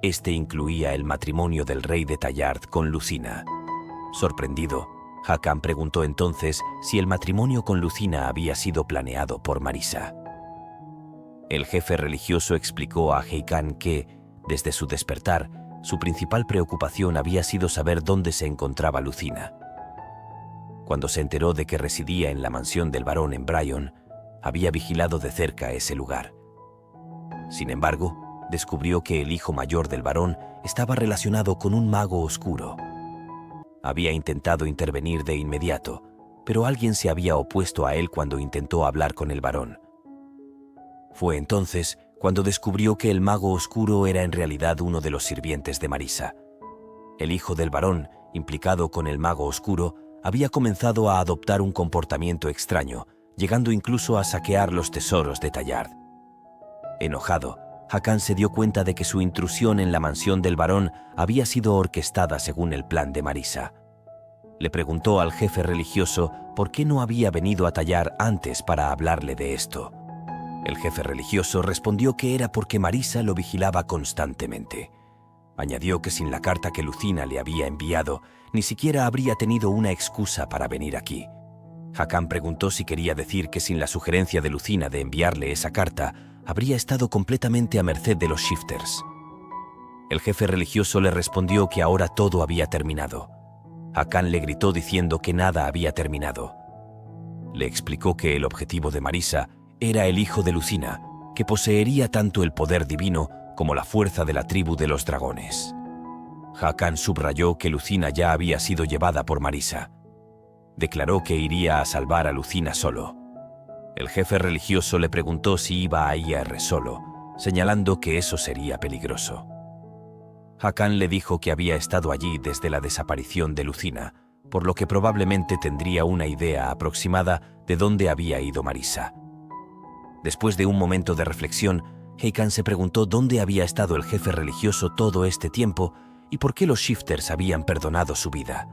Este incluía el matrimonio del rey de Tallard con Lucina. Sorprendido, Hakan preguntó entonces si el matrimonio con Lucina había sido planeado por Marisa. El jefe religioso explicó a Hakan que, desde su despertar, su principal preocupación había sido saber dónde se encontraba Lucina. Cuando se enteró de que residía en la mansión del barón en Bryon, había vigilado de cerca ese lugar. Sin embargo, descubrió que el hijo mayor del barón estaba relacionado con un mago oscuro. Había intentado intervenir de inmediato, pero alguien se había opuesto a él cuando intentó hablar con el barón. Fue entonces cuando descubrió que el mago oscuro era en realidad uno de los sirvientes de Marisa. El hijo del barón, implicado con el mago oscuro, había comenzado a adoptar un comportamiento extraño, llegando incluso a saquear los tesoros de Tallard. Enojado, Hakan se dio cuenta de que su intrusión en la mansión del barón había sido orquestada según el plan de Marisa. Le preguntó al jefe religioso por qué no había venido a Tallard antes para hablarle de esto. El jefe religioso respondió que era porque Marisa lo vigilaba constantemente. Añadió que sin la carta que Lucina le había enviado, ni siquiera habría tenido una excusa para venir aquí. Hakan preguntó si quería decir que sin la sugerencia de Lucina de enviarle esa carta, habría estado completamente a merced de los Shifters. El jefe religioso le respondió que ahora todo había terminado. Hakan le gritó diciendo que nada había terminado. Le explicó que el objetivo de Marisa era el hijo de Lucina, que poseería tanto el poder divino como la fuerza de la tribu de los dragones. Hakan subrayó que Lucina ya había sido llevada por Marisa. Declaró que iría a salvar a Lucina solo. El jefe religioso le preguntó si iba a ir solo, señalando que eso sería peligroso. Hakan le dijo que había estado allí desde la desaparición de Lucina, por lo que probablemente tendría una idea aproximada de dónde había ido Marisa. Después de un momento de reflexión, Hakan se preguntó dónde había estado el jefe religioso todo este tiempo y por qué los Shifters habían perdonado su vida.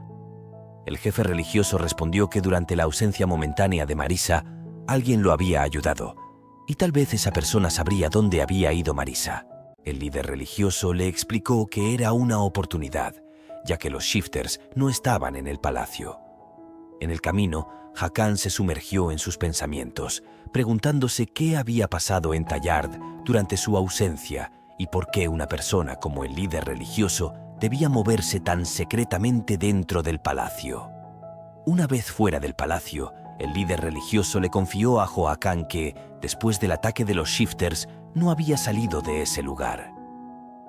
El jefe religioso respondió que durante la ausencia momentánea de Marisa, alguien lo había ayudado, y tal vez esa persona sabría dónde había ido Marisa. El líder religioso le explicó que era una oportunidad, ya que los Shifters no estaban en el palacio. En el camino, Hakan se sumergió en sus pensamientos, preguntándose qué había pasado en Tallard durante su ausencia y por qué una persona como el líder religioso debía moverse tan secretamente dentro del palacio. Una vez fuera del palacio, el líder religioso le confió a Hohokam que, después del ataque de los Shifters, no había salido de ese lugar.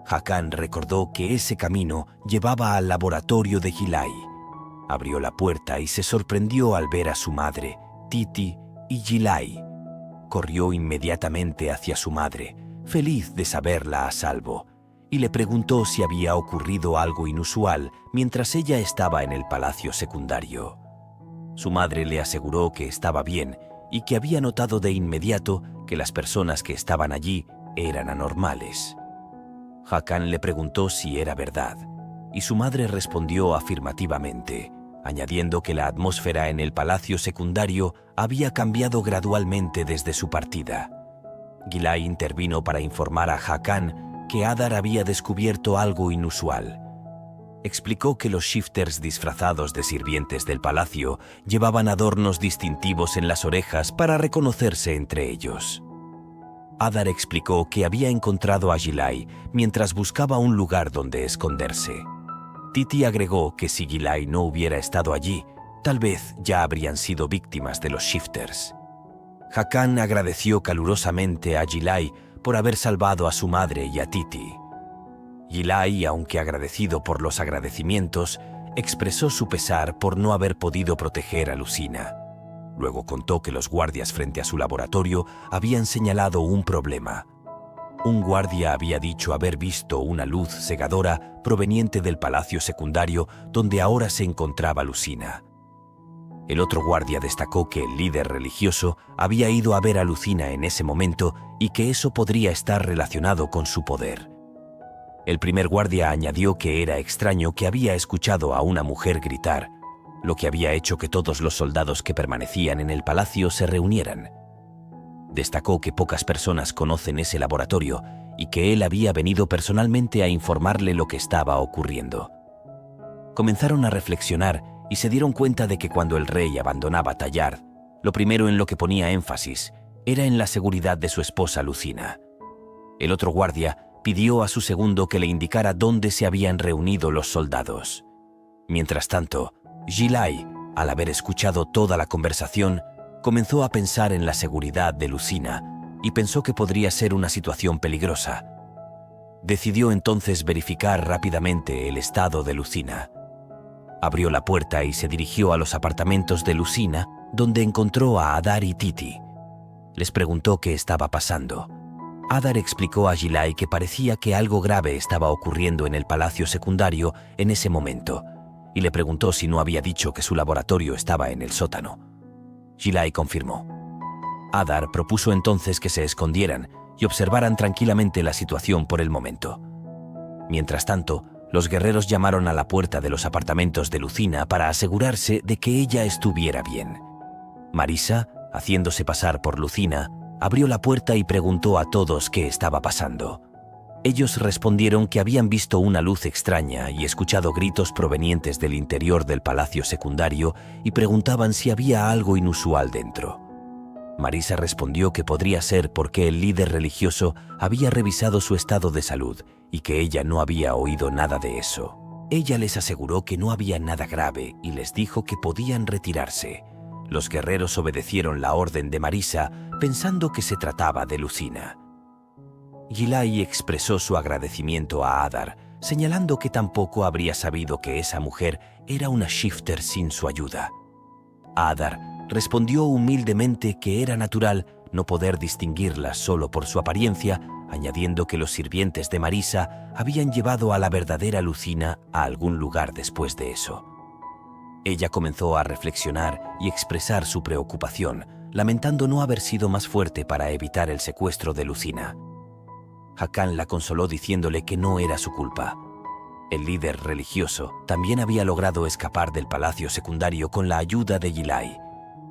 Hakan recordó que ese camino llevaba al laboratorio de Gilai. Abrió la puerta y se sorprendió al ver a su madre, Titi y Gilai. Corrió inmediatamente hacia su madre, feliz de saberla a salvo, y le preguntó si había ocurrido algo inusual mientras ella estaba en el palacio secundario. Su madre le aseguró que estaba bien y que había notado de inmediato que las personas que estaban allí eran anormales. Hakan le preguntó si era verdad, y su madre respondió afirmativamente, añadiendo que la atmósfera en el palacio secundario había cambiado gradualmente desde su partida. Gilai intervino para informar a Hakan que Adar había descubierto algo inusual. explicó que los shifters disfrazados de sirvientes del palacio llevaban adornos distintivos en las orejas para reconocerse entre ellos. Adar explicó que había encontrado a Gilai mientras buscaba un lugar donde esconderse. Titi agregó que si Gilai no hubiera estado allí, tal vez ya habrían sido víctimas de los shifters. Hakan agradeció calurosamente a Gilai por haber salvado a su madre y a Titi. Gilai, aunque agradecido por los agradecimientos, expresó su pesar por no haber podido proteger a Lucina. Luego contó que los guardias frente a su laboratorio habían señalado un problema. Un guardia había dicho haber visto una luz cegadora proveniente del palacio secundario donde ahora se encontraba Lucina. El otro guardia destacó que el líder religioso había ido a ver a Lucina en ese momento y que eso podría estar relacionado con su poder. El primer guardia añadió que era extraño que había escuchado a una mujer gritar, lo que había hecho que todos los soldados que permanecían en el palacio se reunieran. Destacó que pocas personas conocen ese laboratorio y que él había venido personalmente a informarle lo que estaba ocurriendo. Comenzaron a reflexionar y se dieron cuenta de que cuando el rey abandonaba Tallard, lo primero en lo que ponía énfasis era en la seguridad de su esposa Lucina. El otro guardia pidió a su segundo que le indicara dónde se habían reunido los soldados. Mientras tanto, Gilai, al haber escuchado toda la conversación, comenzó a pensar en la seguridad de Lucina y pensó que podría ser una situación peligrosa. Decidió entonces verificar rápidamente el estado de Lucina. Abrió la puerta y se dirigió a los apartamentos de Lucina, donde encontró a Adar y Titi. Les preguntó qué estaba pasando. Adar explicó a Gilai que parecía que algo grave estaba ocurriendo en el palacio secundario en ese momento, y le preguntó si no había dicho que su laboratorio estaba en el sótano. Gilai confirmó. Adar propuso entonces que se escondieran y observaran tranquilamente la situación por el momento. Mientras tanto, los guerreros llamaron a la puerta de los apartamentos de Lucina para asegurarse de que ella estuviera bien. Marisa, haciéndose pasar por Lucina, abrió la puerta y preguntó a todos qué estaba pasando. Ellos respondieron que habían visto una luz extraña y escuchado gritos provenientes del interior del palacio secundario y preguntaban si había algo inusual dentro. Marisa respondió que podría ser porque el líder religioso había revisado su estado de salud y que ella no había oído nada de eso. Ella les aseguró que no había nada grave y les dijo que podían retirarse. Los guerreros obedecieron la orden de Marisa pensando que se trataba de Lucina. Gilai expresó su agradecimiento a Adar, señalando que tampoco habría sabido que esa mujer era una shifter sin su ayuda. Adar respondió humildemente que era natural no poder distinguirla solo por su apariencia, añadiendo que los sirvientes de Marisa habían llevado a la verdadera Lucina a algún lugar después de eso. Ella comenzó a reflexionar y expresar su preocupación, lamentando no haber sido más fuerte para evitar el secuestro de Lucina. Hakan la consoló diciéndole que no era su culpa. El líder religioso también había logrado escapar del palacio secundario con la ayuda de Gilai.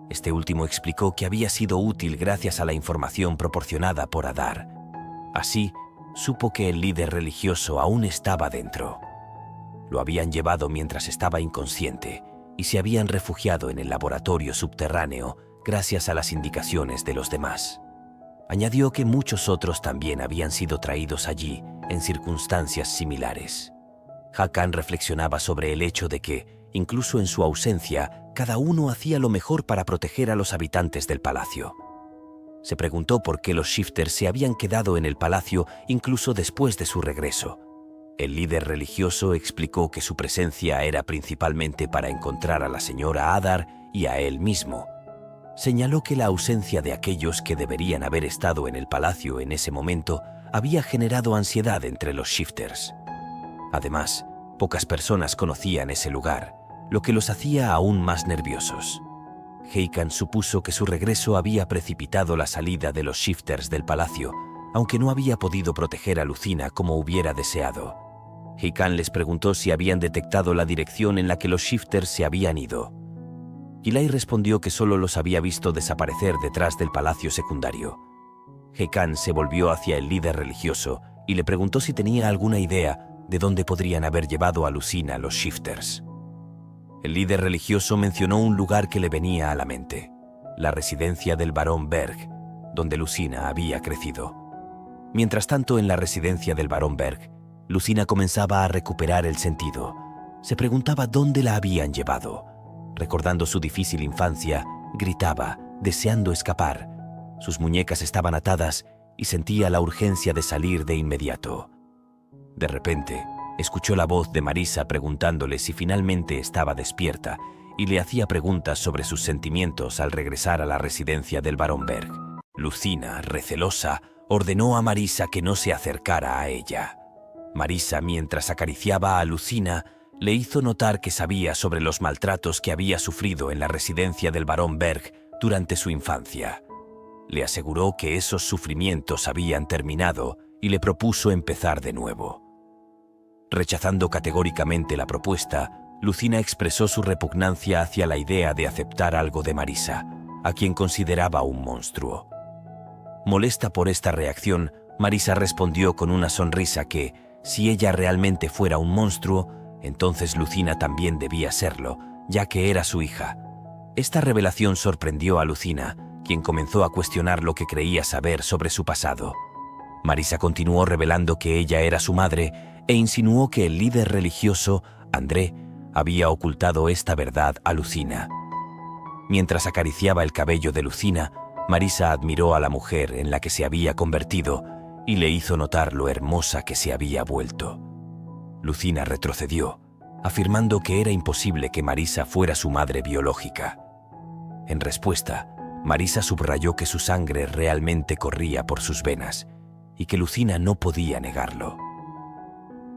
Este último explicó que había sido útil gracias a la información proporcionada por Adar. Así, supo que el líder religioso aún estaba dentro. Lo habían llevado mientras estaba inconsciente y se habían refugiado en el laboratorio subterráneo gracias a las indicaciones de los demás. Añadió que muchos otros también habían sido traídos allí en circunstancias similares. Hakan reflexionaba sobre el hecho de que, incluso en su ausencia, cada uno hacía lo mejor para proteger a los habitantes del palacio. Se preguntó por qué los shifters se habían quedado en el palacio incluso después de su regreso. El líder religioso explicó que su presencia era principalmente para encontrar a la señora Adar y a él mismo. Señaló que la ausencia de aquellos que deberían haber estado en el palacio en ese momento había generado ansiedad entre los shifters. Además, pocas personas conocían ese lugar, lo que los hacía aún más nerviosos. Hakan supuso que su regreso había precipitado la salida de los shifters del palacio, aunque no había podido proteger a Lucina como hubiera deseado. Hakan les preguntó si habían detectado la dirección en la que los shifters se habían ido. Gilai respondió que solo los había visto desaparecer detrás del palacio secundario. Hakan se volvió hacia el líder religioso y le preguntó si tenía alguna idea de dónde podrían haber llevado a Lucina los Shifters. El líder religioso mencionó un lugar que le venía a la mente, la residencia del barón Berg, donde Lucina había crecido. Mientras tanto, en la residencia del barón Berg, Lucina comenzaba a recuperar el sentido. Se preguntaba dónde la habían llevado. Recordando su difícil infancia, gritaba, deseando escapar. Sus muñecas estaban atadas y sentía la urgencia de salir de inmediato. De repente, escuchó la voz de Marisa preguntándole si finalmente estaba despierta y le hacía preguntas sobre sus sentimientos al regresar a la residencia del barón Berg. Lucina, recelosa, ordenó a Marisa que no se acercara a ella. Marisa, mientras acariciaba a Lucina, le hizo notar que sabía sobre los maltratos que había sufrido en la residencia del barón Berg durante su infancia. Le aseguró que esos sufrimientos habían terminado y le propuso empezar de nuevo. Rechazando categóricamente la propuesta, Lucina expresó su repugnancia hacia la idea de aceptar algo de Marisa, a quien consideraba un monstruo. Molesta por esta reacción, Marisa respondió con una sonrisa que, si ella realmente fuera un monstruo, entonces Lucina también debía serlo, ya que era su hija. Esta revelación sorprendió a Lucina, quien comenzó a cuestionar lo que creía saber sobre su pasado. Marisa continuó revelando que ella era su madre e insinuó que el líder religioso, André, había ocultado esta verdad a Lucina. Mientras acariciaba el cabello de Lucina, Marisa admiró a la mujer en la que se había convertido y le hizo notar lo hermosa que se había vuelto. Lucina retrocedió, afirmando que era imposible que Marisa fuera su madre biológica. En respuesta, Marisa subrayó que su sangre realmente corría por sus venas y que Lucina no podía negarlo.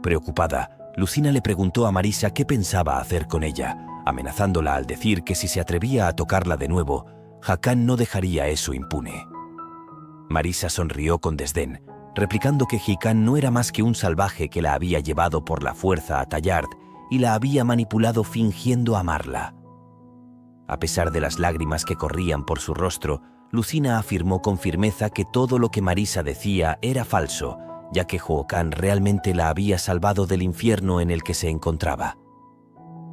Preocupada, Lucina le preguntó a Marisa qué pensaba hacer con ella, amenazándola al decir que si se atrevía a tocarla de nuevo, Hakan no dejaría eso impune. Marisa sonrió con desdén, replicando que Hakan no era más que un salvaje que la había llevado por la fuerza a Tallard y la había manipulado fingiendo amarla. A pesar de las lágrimas que corrían por su rostro, Lucina afirmó con firmeza que todo lo que Marisa decía era falso, ya que Hakan realmente la había salvado del infierno en el que se encontraba.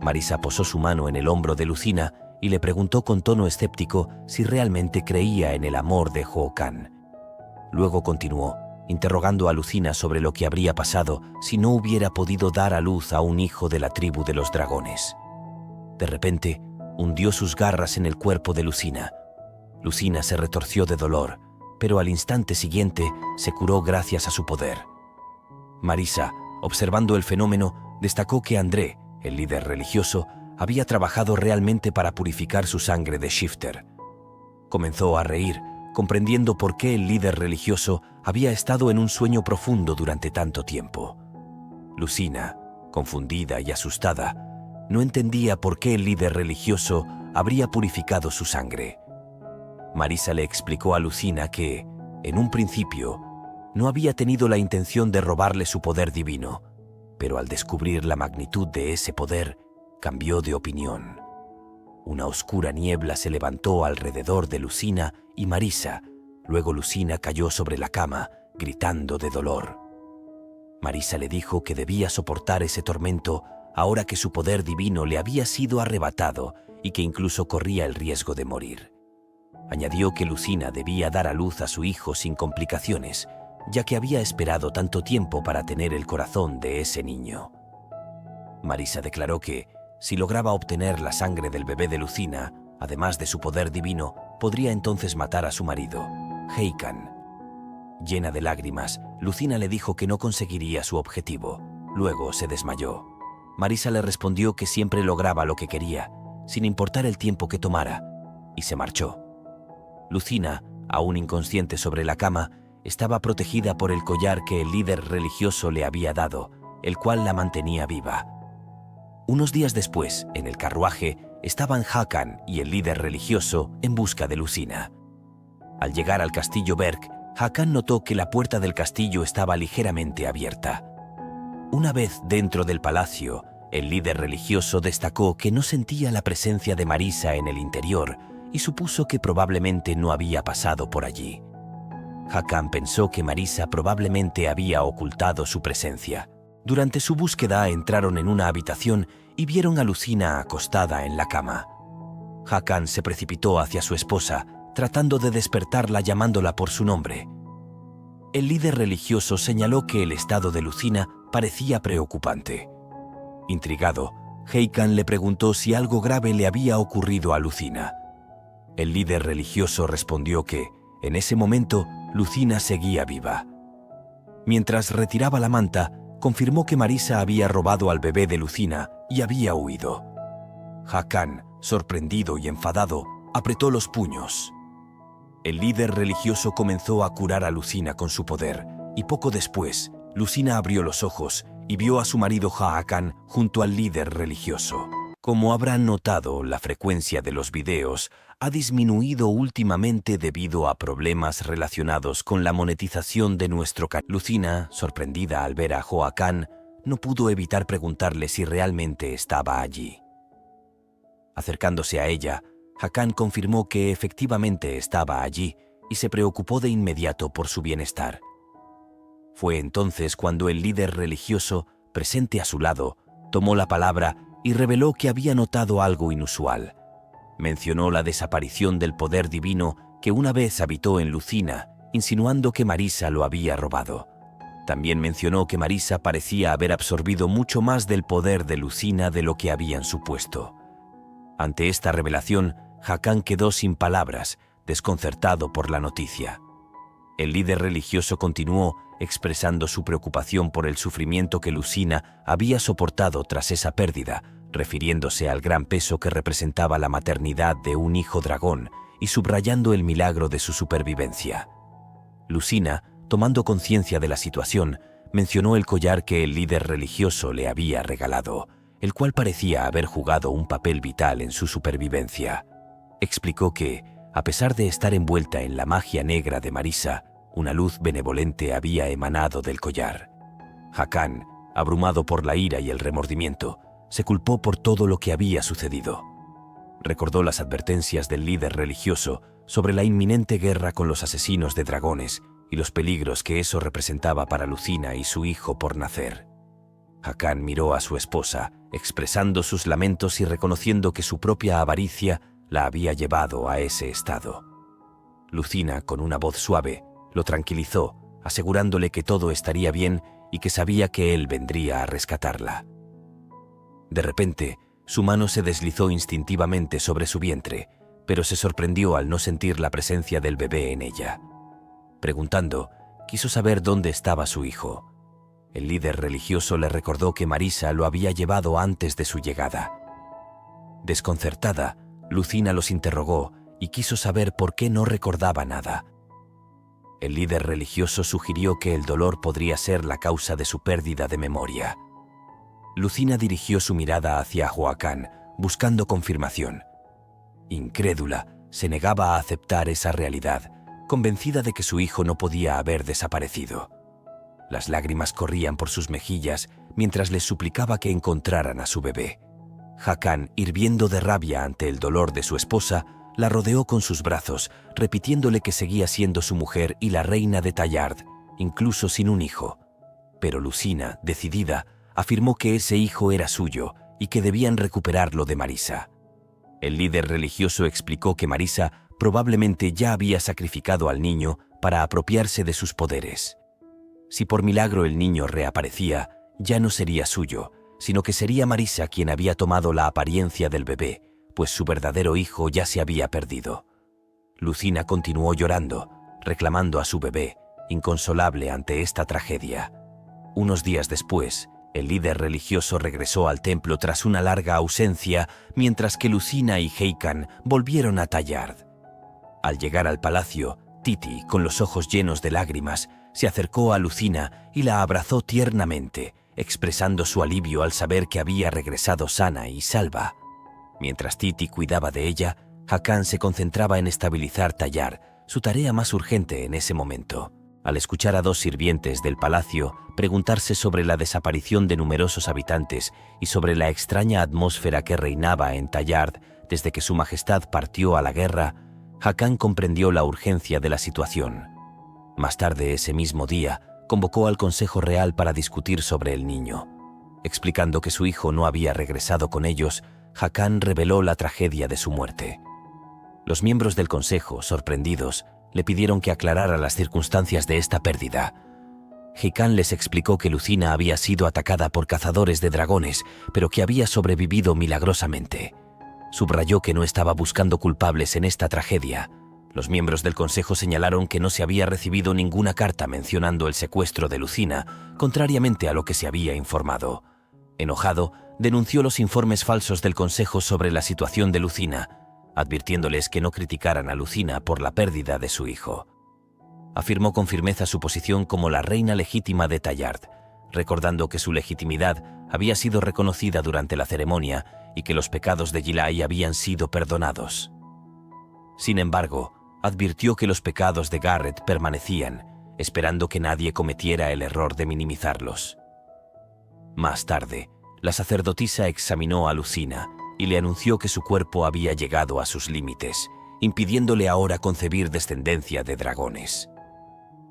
Marisa posó su mano en el hombro de Lucina y le preguntó con tono escéptico si realmente creía en el amor de Hakan. Luego continuó, interrogando a Lucina sobre lo que habría pasado si no hubiera podido dar a luz a un hijo de la tribu de los dragones. De repente, hundió sus garras en el cuerpo de Lucina. Lucina se retorció de dolor, pero al instante siguiente se curó gracias a su poder. Marisa, observando el fenómeno, destacó que André, el líder religioso, había trabajado realmente para purificar su sangre de Shifter. Comenzó a reír, comprendiendo por qué el líder religioso había estado en un sueño profundo durante tanto tiempo. Lucina, confundida y asustada, no entendía por qué el líder religioso habría purificado su sangre. Marisa le explicó a Lucina que, en un principio, no había tenido la intención de robarle su poder divino, pero al descubrir la magnitud de ese poder, cambió de opinión. Una oscura niebla se levantó alrededor de Lucina y Marisa. Luego Lucina cayó sobre la cama, gritando de dolor. Marisa le dijo que debía soportar ese tormento ahora que su poder divino le había sido arrebatado y que incluso corría el riesgo de morir. Añadió que Lucina debía dar a luz a su hijo sin complicaciones, ya que había esperado tanto tiempo para tener el corazón de ese niño. Marisa declaró que, si lograba obtener la sangre del bebé de Lucina, además de su poder divino, podría entonces matar a su marido, Hakan. Llena de lágrimas, Lucina le dijo que no conseguiría su objetivo. Luego se desmayó. Marisa le respondió que siempre lograba lo que quería, sin importar el tiempo que tomara, y se marchó. Lucina, aún inconsciente sobre la cama, estaba protegida por el collar que el líder religioso le había dado, el cual la mantenía viva. Unos días después, en el carruaje, estaban Hakan y el líder religioso en busca de Lucina. Al llegar al castillo Berg, Hakan notó que la puerta del castillo estaba ligeramente abierta. Una vez dentro del palacio, el líder religioso destacó que no sentía la presencia de Marisa en el interior y supuso que probablemente no había pasado por allí. Hakan pensó que Marisa probablemente había ocultado su presencia. Durante su búsqueda entraron en una habitación y vieron a Lucina acostada en la cama. Hakan se precipitó hacia su esposa, tratando de despertarla llamándola por su nombre. El líder religioso señaló que el estado de Lucina parecía preocupante. Intrigado, Hakan le preguntó si algo grave le había ocurrido a Lucina. El líder religioso respondió que, en ese momento, Lucina seguía viva. Mientras retiraba la manta, confirmó que Marisa había robado al bebé de Lucina y había huido. Hakan, sorprendido y enfadado, apretó los puños. El líder religioso comenzó a curar a Lucina con su poder, y poco después, Lucina abrió los ojos y vio a su marido Hakan junto al líder religioso. Como habrán notado, la frecuencia de los videos ha disminuido últimamente debido a problemas relacionados con la monetización de nuestro canal. Lucina, sorprendida al ver a Hakan, no pudo evitar preguntarle si realmente estaba allí. Acercándose a ella, Hakan confirmó que efectivamente estaba allí y se preocupó de inmediato por su bienestar. Fue entonces cuando el líder religioso, presente a su lado, tomó la palabra y reveló que había notado algo inusual. Mencionó la desaparición del poder divino que una vez habitó en Lucina, insinuando que Marisa lo había robado. También mencionó que Marisa parecía haber absorbido mucho más del poder de Lucina de lo que habían supuesto. Ante esta revelación, Hakan quedó sin palabras, desconcertado por la noticia. El líder religioso continuó expresando su preocupación por el sufrimiento que Lucina había soportado tras esa pérdida, refiriéndose al gran peso que representaba la maternidad de un hijo dragón y subrayando el milagro de su supervivencia. Lucina, tomando conciencia de la situación, mencionó el collar que el líder religioso le había regalado, el cual parecía haber jugado un papel vital en su supervivencia. Explicó que, a pesar de estar envuelta en la magia negra de Marisa, una luz benevolente había emanado del collar. Hakan, abrumado por la ira y el remordimiento, se culpó por todo lo que había sucedido. Recordó las advertencias del líder religioso sobre la inminente guerra con los asesinos de dragones y los peligros que eso representaba para Lucina y su hijo por nacer. Hakan miró a su esposa, expresando sus lamentos y reconociendo que su propia avaricia la había llevado a ese estado. Lucina, con una voz suave, lo tranquilizó, asegurándole que todo estaría bien y que sabía que él vendría a rescatarla. De repente, su mano se deslizó instintivamente sobre su vientre, pero se sorprendió al no sentir la presencia del bebé en ella. Preguntando, quiso saber dónde estaba su hijo. El líder religioso le recordó que Marisa lo había llevado antes de su llegada. Desconcertada, Lucina los interrogó y quiso saber por qué no recordaba nada. El líder religioso sugirió que el dolor podría ser la causa de su pérdida de memoria. Lucina dirigió su mirada hacia Hakan, buscando confirmación. Incrédula, se negaba a aceptar esa realidad, convencida de que su hijo no podía haber desaparecido. Las lágrimas corrían por sus mejillas mientras les suplicaba que encontraran a su bebé. Hakan, hirviendo de rabia ante el dolor de su esposa, la rodeó con sus brazos, repitiéndole que seguía siendo su mujer y la reina de Tallard, incluso sin un hijo. Pero Lucina, decidida, afirmó que ese hijo era suyo y que debían recuperarlo de Marisa. El líder religioso explicó que Marisa probablemente ya había sacrificado al niño para apropiarse de sus poderes. Si por milagro el niño reaparecía, ya no sería suyo, sino que sería Marisa quien había tomado la apariencia del bebé, pues su verdadero hijo ya se había perdido. Lucina continuó llorando, reclamando a su bebé, inconsolable ante esta tragedia. Unos días después, el líder religioso regresó al templo tras una larga ausencia, mientras que Lucina y Hakan volvieron a Tallard. Al llegar al palacio, Titi, con los ojos llenos de lágrimas, se acercó a Lucina y la abrazó tiernamente, expresando su alivio al saber que había regresado sana y salva. Mientras Titi cuidaba de ella, Hakan se concentraba en estabilizar Tallard, su tarea más urgente en ese momento. Al escuchar a dos sirvientes del palacio preguntarse sobre la desaparición de numerosos habitantes y sobre la extraña atmósfera que reinaba en Tallard desde que su majestad partió a la guerra, Hakan comprendió la urgencia de la situación. Más tarde ese mismo día, convocó al Consejo Real para discutir sobre el niño. Explicando que su hijo no había regresado con ellos, Hakan reveló la tragedia de su muerte. Los miembros del consejo, sorprendidos, le pidieron que aclarara las circunstancias de esta pérdida. Hakan les explicó que Lucina había sido atacada por cazadores de dragones, pero que había sobrevivido milagrosamente. Subrayó que no estaba buscando culpables en esta tragedia. Los miembros del consejo señalaron que no se había recibido ninguna carta mencionando el secuestro de Lucina, contrariamente a lo que se había informado. Enojado, denunció los informes falsos del consejo sobre la situación de Lucina, advirtiéndoles que no criticaran a Lucina por la pérdida de su hijo. Afirmó con firmeza su posición como la reina legítima de Tallard, recordando que su legitimidad había sido reconocida durante la ceremonia y que los pecados de Gilai habían sido perdonados. Sin embargo, advirtió que los pecados de Garrett permanecían, esperando que nadie cometiera el error de minimizarlos. Más tarde, la sacerdotisa examinó a Lucina y le anunció que su cuerpo había llegado a sus límites, impidiéndole ahora concebir descendencia de dragones.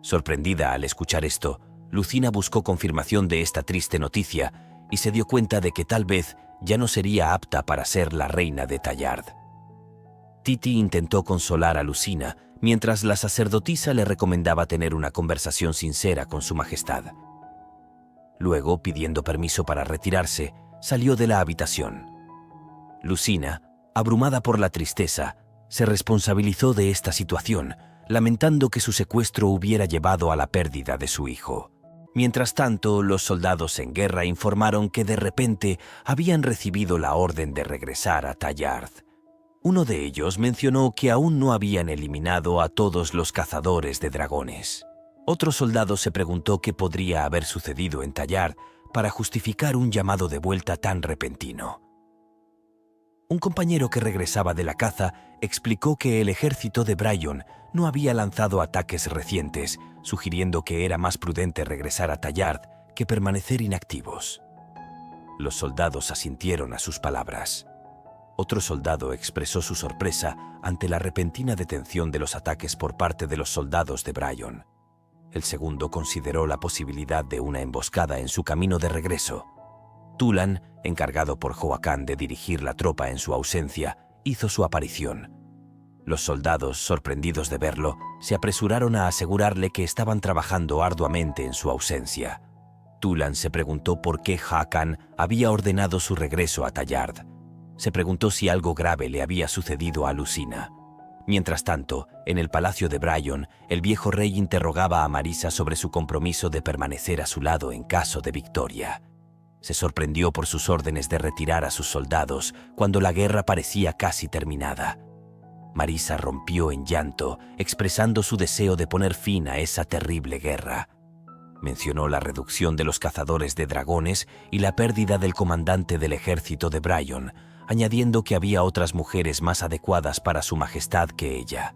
Sorprendida al escuchar esto, Lucina buscó confirmación de esta triste noticia y se dio cuenta de que tal vez ya no sería apta para ser la reina de Tallard. Titi intentó consolar a Lucina, mientras la sacerdotisa le recomendaba tener una conversación sincera con su majestad. Luego, pidiendo permiso para retirarse, salió de la habitación. Lucina, abrumada por la tristeza, se responsabilizó de esta situación, lamentando que su secuestro hubiera llevado a la pérdida de su hijo. Mientras tanto, los soldados en guerra informaron que de repente habían recibido la orden de regresar a Tallard. Uno de ellos mencionó que aún no habían eliminado a todos los cazadores de dragones. Otro soldado se preguntó qué podría haber sucedido en Tallard para justificar un llamado de vuelta tan repentino. Un compañero que regresaba de la caza explicó que el ejército de Bryon no había lanzado ataques recientes, sugiriendo que era más prudente regresar a Tallard que permanecer inactivos. Los soldados asintieron a sus palabras. Otro soldado expresó su sorpresa ante la repentina detención de los ataques por parte de los soldados de Bryon. El segundo consideró la posibilidad de una emboscada en su camino de regreso. Tulan, encargado por Joaquán de dirigir la tropa en su ausencia, hizo su aparición. Los soldados, sorprendidos de verlo, se apresuraron a asegurarle que estaban trabajando arduamente en su ausencia. Tulan se preguntó por qué Hakan había ordenado su regreso a Tallard. Se preguntó si algo grave le había sucedido a Lucina. Mientras tanto, en el palacio de Bryon, el viejo rey interrogaba a Marisa sobre su compromiso de permanecer a su lado en caso de victoria. Se sorprendió por sus órdenes de retirar a sus soldados cuando la guerra parecía casi terminada. Marisa rompió en llanto, expresando su deseo de poner fin a esa terrible guerra. Mencionó la reducción de los cazadores de dragones y la pérdida del comandante del ejército de Bryon, añadiendo que había otras mujeres más adecuadas para su majestad que ella.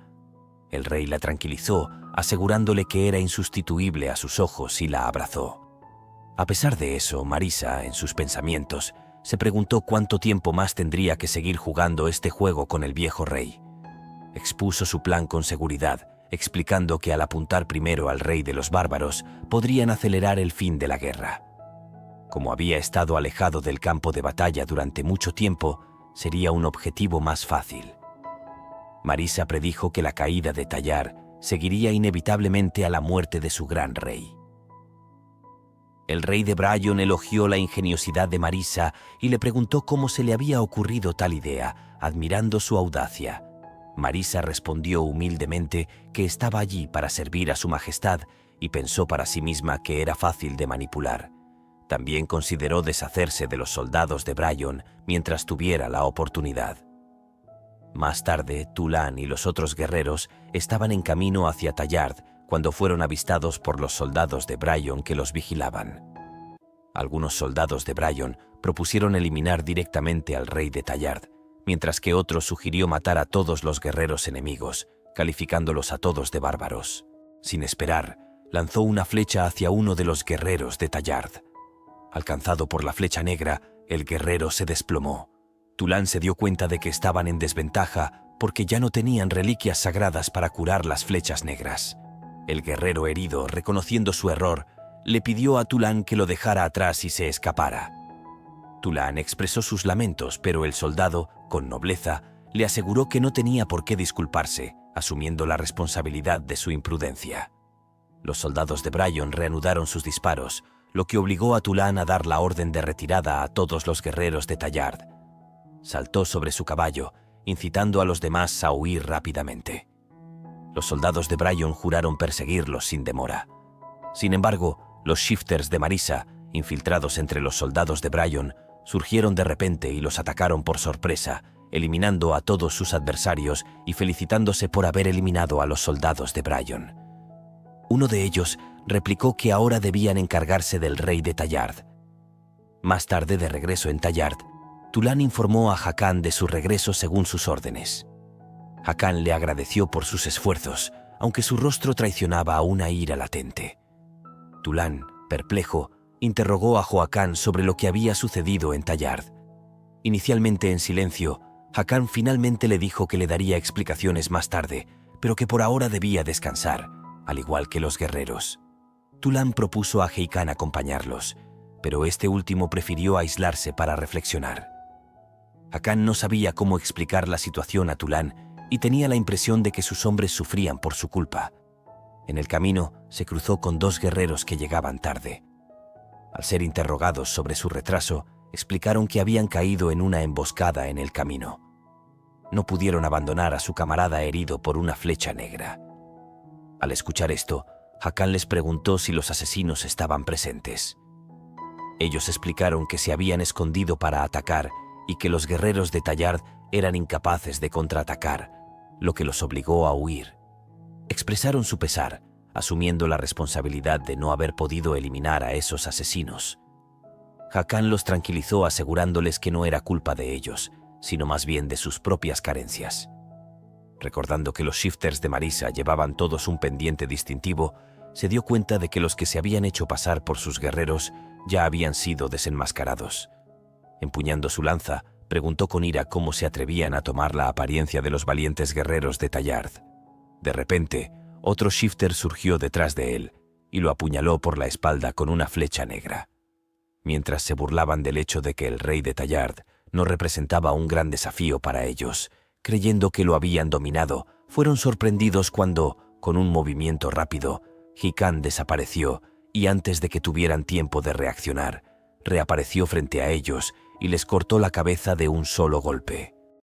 El rey la tranquilizó, asegurándole que era insustituible a sus ojos y la abrazó. A pesar de eso, Marisa, en sus pensamientos, se preguntó cuánto tiempo más tendría que seguir jugando este juego con el viejo rey. Expuso su plan con seguridad, explicando que al apuntar primero al rey de los bárbaros, podrían acelerar el fin de la guerra. Como había estado alejado del campo de batalla durante mucho tiempo, sería un objetivo más fácil. Marisa predijo que la caída de Tallard seguiría inevitablemente a la muerte de su gran rey. El rey de Bryon elogió la ingeniosidad de Marisa y le preguntó cómo se le había ocurrido tal idea, admirando su audacia. Marisa respondió humildemente que estaba allí para servir a su majestad y pensó para sí misma que era fácil de manipular. También consideró deshacerse de los soldados de Bryon mientras tuviera la oportunidad. Más tarde, Tulan y los otros guerreros estaban en camino hacia Tallard cuando fueron avistados por los soldados de Bryon que los vigilaban. Algunos soldados de Bryon propusieron eliminar directamente al rey de Tallard, mientras que otro sugirió matar a todos los guerreros enemigos, calificándolos a todos de bárbaros. Sin esperar, lanzó una flecha hacia uno de los guerreros de Tallard. Alcanzado por la flecha negra, el guerrero se desplomó. Tulan se dio cuenta de que estaban en desventaja porque ya no tenían reliquias sagradas para curar las flechas negras. El guerrero herido, reconociendo su error, le pidió a Tulán que lo dejara atrás y se escapara. Tulán expresó sus lamentos, pero el soldado, con nobleza, le aseguró que no tenía por qué disculparse, asumiendo la responsabilidad de su imprudencia. Los soldados de Bryon reanudaron sus disparos, lo que obligó a Tulán a dar la orden de retirada a todos los guerreros de Tallard. Saltó sobre su caballo, incitando a los demás a huir rápidamente. Los soldados de Bryon juraron perseguirlos sin demora. Sin embargo, los shifters de Marisa, infiltrados entre los soldados de Bryon, surgieron de repente y los atacaron por sorpresa, eliminando a todos sus adversarios y felicitándose por haber eliminado a los soldados de Bryon. Uno de ellos replicó que ahora debían encargarse del rey de Tallard. Más tarde, de regreso en Tallard, Tulán informó a Hakan de su regreso según sus órdenes. Hakan le agradeció por sus esfuerzos, aunque su rostro traicionaba una ira latente. Tulán, perplejo, interrogó a Joacán sobre lo que había sucedido en Tallard. Inicialmente en silencio, Hakan finalmente le dijo que le daría explicaciones más tarde, pero que por ahora debía descansar, al igual que los guerreros. Tulán propuso a Heikan acompañarlos, pero este último prefirió aislarse para reflexionar. Hakan no sabía cómo explicar la situación a Tulán y tenía la impresión de que sus hombres sufrían por su culpa. En el camino se cruzó con dos guerreros que llegaban tarde. Al ser interrogados sobre su retraso, explicaron que habían caído en una emboscada en el camino. No pudieron abandonar a su camarada herido por una flecha negra. Al escuchar esto, Hakan les preguntó si los asesinos estaban presentes. Ellos explicaron que se habían escondido para atacar y que los guerreros de Tallard eran incapaces de contraatacar, lo que los obligó a huir. Expresaron su pesar, asumiendo la responsabilidad de no haber podido eliminar a esos asesinos. Hakan los tranquilizó asegurándoles que no era culpa de ellos, sino más bien de sus propias carencias. Recordando que los shifters de Marisa llevaban todos un pendiente distintivo, se dio cuenta de que los que se habían hecho pasar por sus guerreros ya habían sido desenmascarados. Empuñando su lanza, preguntó con ira cómo se atrevían a tomar la apariencia de los valientes guerreros de Tallard. De repente, otro shifter surgió detrás de él y lo apuñaló por la espalda con una flecha negra. Mientras se burlaban del hecho de que el rey de Tallard no representaba un gran desafío para ellos, creyendo que lo habían dominado, fueron sorprendidos cuando, con un movimiento rápido, Hakan desapareció y antes de que tuvieran tiempo de reaccionar, reapareció frente a ellos y les cortó la cabeza de un solo golpe.